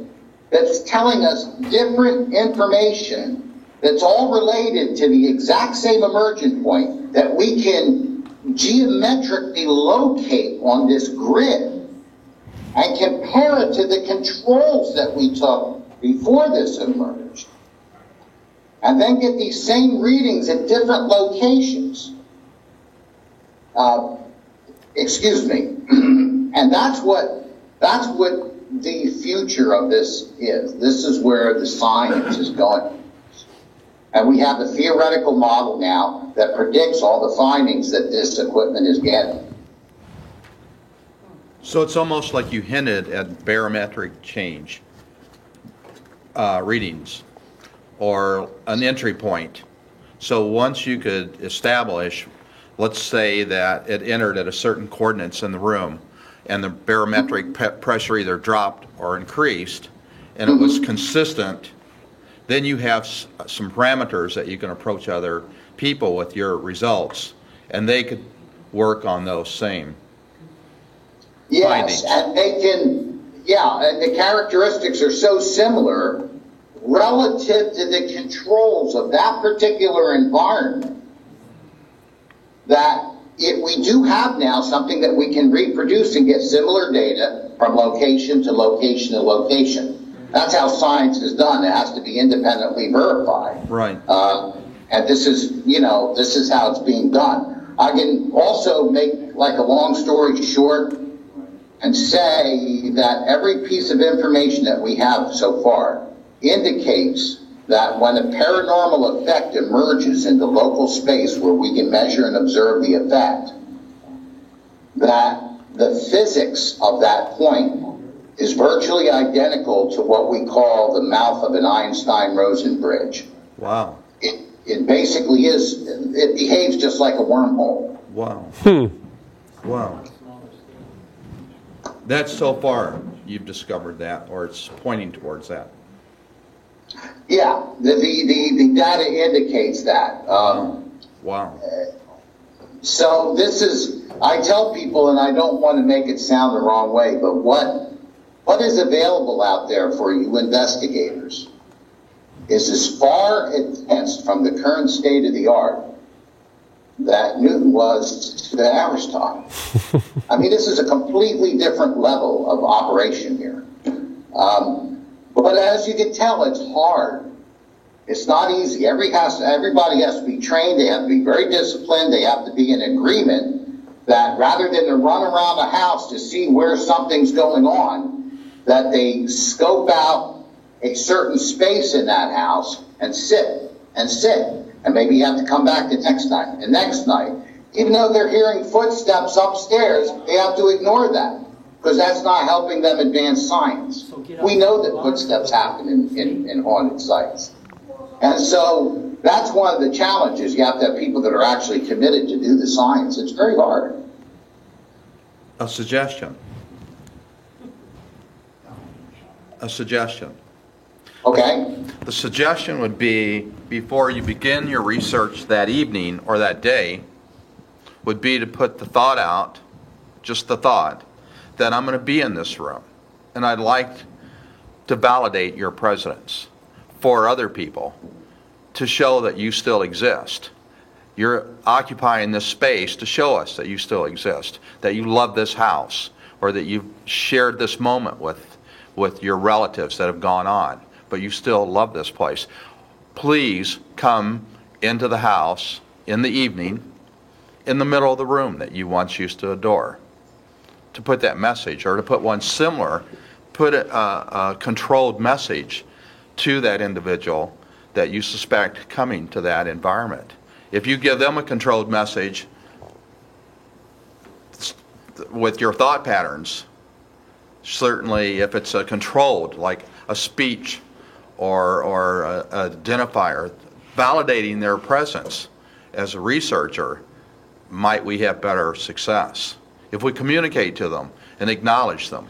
that's telling us different information that's all related to the exact same emergent point that we can geometrically locate on this grid and compare it to the controls that we took before this emerged. And then get these same readings at different locations. And that's what the future of this is. This is where the science is going. And we have a theoretical model now that predicts all the findings that this equipment is getting. So it's almost like you hinted at barometric change readings or an entry point. So once you could establish let's say that it entered at a certain coordinates in the room, and the barometric pressure either dropped or increased, and it was consistent, then you have some parameters that you can approach other people with your results, and they could work on those same findings. Yes, and they can, and the characteristics are so similar relative to the controls of that particular environment that if we do have now something that we can reproduce and get similar data from location to location to location. That's how science is done. It has to be independently verified. Right. And this is how it's being done. I can also make like a long story short and say that every piece of information that we have so far indicates that when a paranormal effect emerges in the local space where we can measure and observe the effect, that the physics of that point is virtually identical to what we call the mouth of an Einstein-Rosen bridge. Wow. It basically is, it behaves just like a wormhole. Wow. Wow. That's so far you've discovered that, or it's pointing towards that. Yeah, the data indicates that. Wow. So this is, I tell people, and I don't want to make it sound the wrong way, but what is available out there for you investigators is as far advanced from the current state of the art that Newton was to Aristotle. I mean, this is a completely different level of operation here. But as you can tell, it's hard. It's not easy. Everybody has to be trained. They have to be very disciplined. They have to be in agreement that rather than to run around the house to see where something's going on, that they scope out a certain space in that house and sit. And maybe you have to come back the next night and next night. Even though they're hearing footsteps upstairs, they have to ignore that because that's not helping them advance science. We know that footsteps happen in haunted sites. And so that's one of the challenges. You have to have people that are actually committed to do the science. It's very hard. A suggestion. Okay. The suggestion would be, before you begin your research that evening or that day, would be to put the thought out, just the thought, that I'm going to be in this room. And I'd like to validate your presence for other people to show that you still exist. You're occupying this space to show us that you still exist, that you love this house, or that you've shared this moment with your relatives that have gone on, but you still love this place. Please come into the house in the evening, in the middle of the room that you once used to adore, to put that message, or to put one similar, put a controlled message to that individual that you suspect coming to that environment. If you give them a controlled message with your thought patterns, certainly if it's a controlled, like a speech or a identifier, validating their presence as a researcher, might we have better success if we communicate to them and acknowledge them.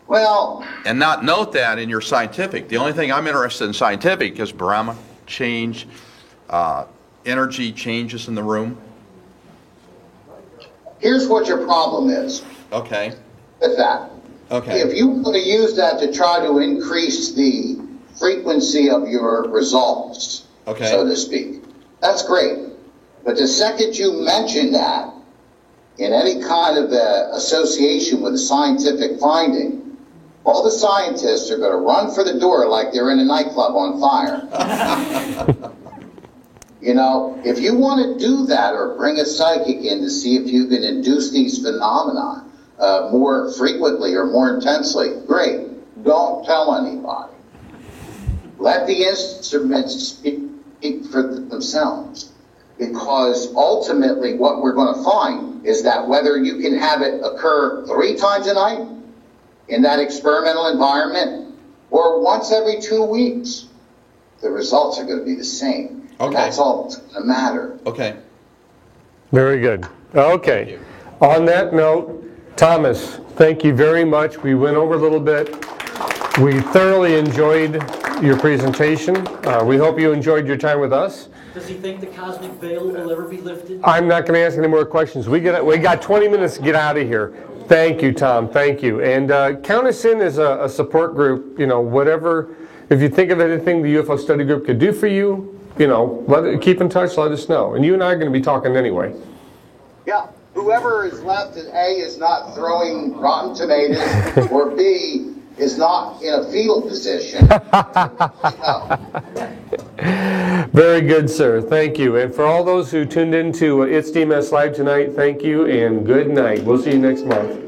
Well, and not note that in your scientific. The only thing I'm interested in scientific is barometer change, energy changes in the room. Here's what your problem is. Okay. With that. Okay. If you want to use that to try to increase the frequency of your results, okay, so to speak, that's great. But the second you mention that in any kind of association with a scientific finding, all the scientists are going to run for the door like they're in a nightclub on fire. You know, if you want to do that or bring a psychic in to see if you can induce these phenomena more frequently or more intensely, great. Don't tell anybody. Let the instruments speak for themselves. Because ultimately what we're going to find is that whether you can have it occur 3 times a night in that experimental environment or once every 2 weeks, the results are going to be the same. Okay. That's all that's going to matter. Okay. Very good. Okay. On that note, Thomas, thank you very much. We went over a little bit. We thoroughly enjoyed your presentation. We hope you enjoyed your time with us. Does he think the cosmic veil will ever be lifted? I'm not going to ask any more questions. We got 20 minutes to get out of here. Thank you, Tom. Thank you. And count us in as a support group. You know, whatever, if you think of anything the UFO study group could do for you, you know, keep in touch, let us know. And you and I are going to be talking anyway. Yeah, whoever is left at A is not throwing rotten tomatoes, or B is not in a fetal position. Very good, sir. Thank you. And for all those who tuned in to It's DMS Live tonight, thank you and good night. We'll see you next month.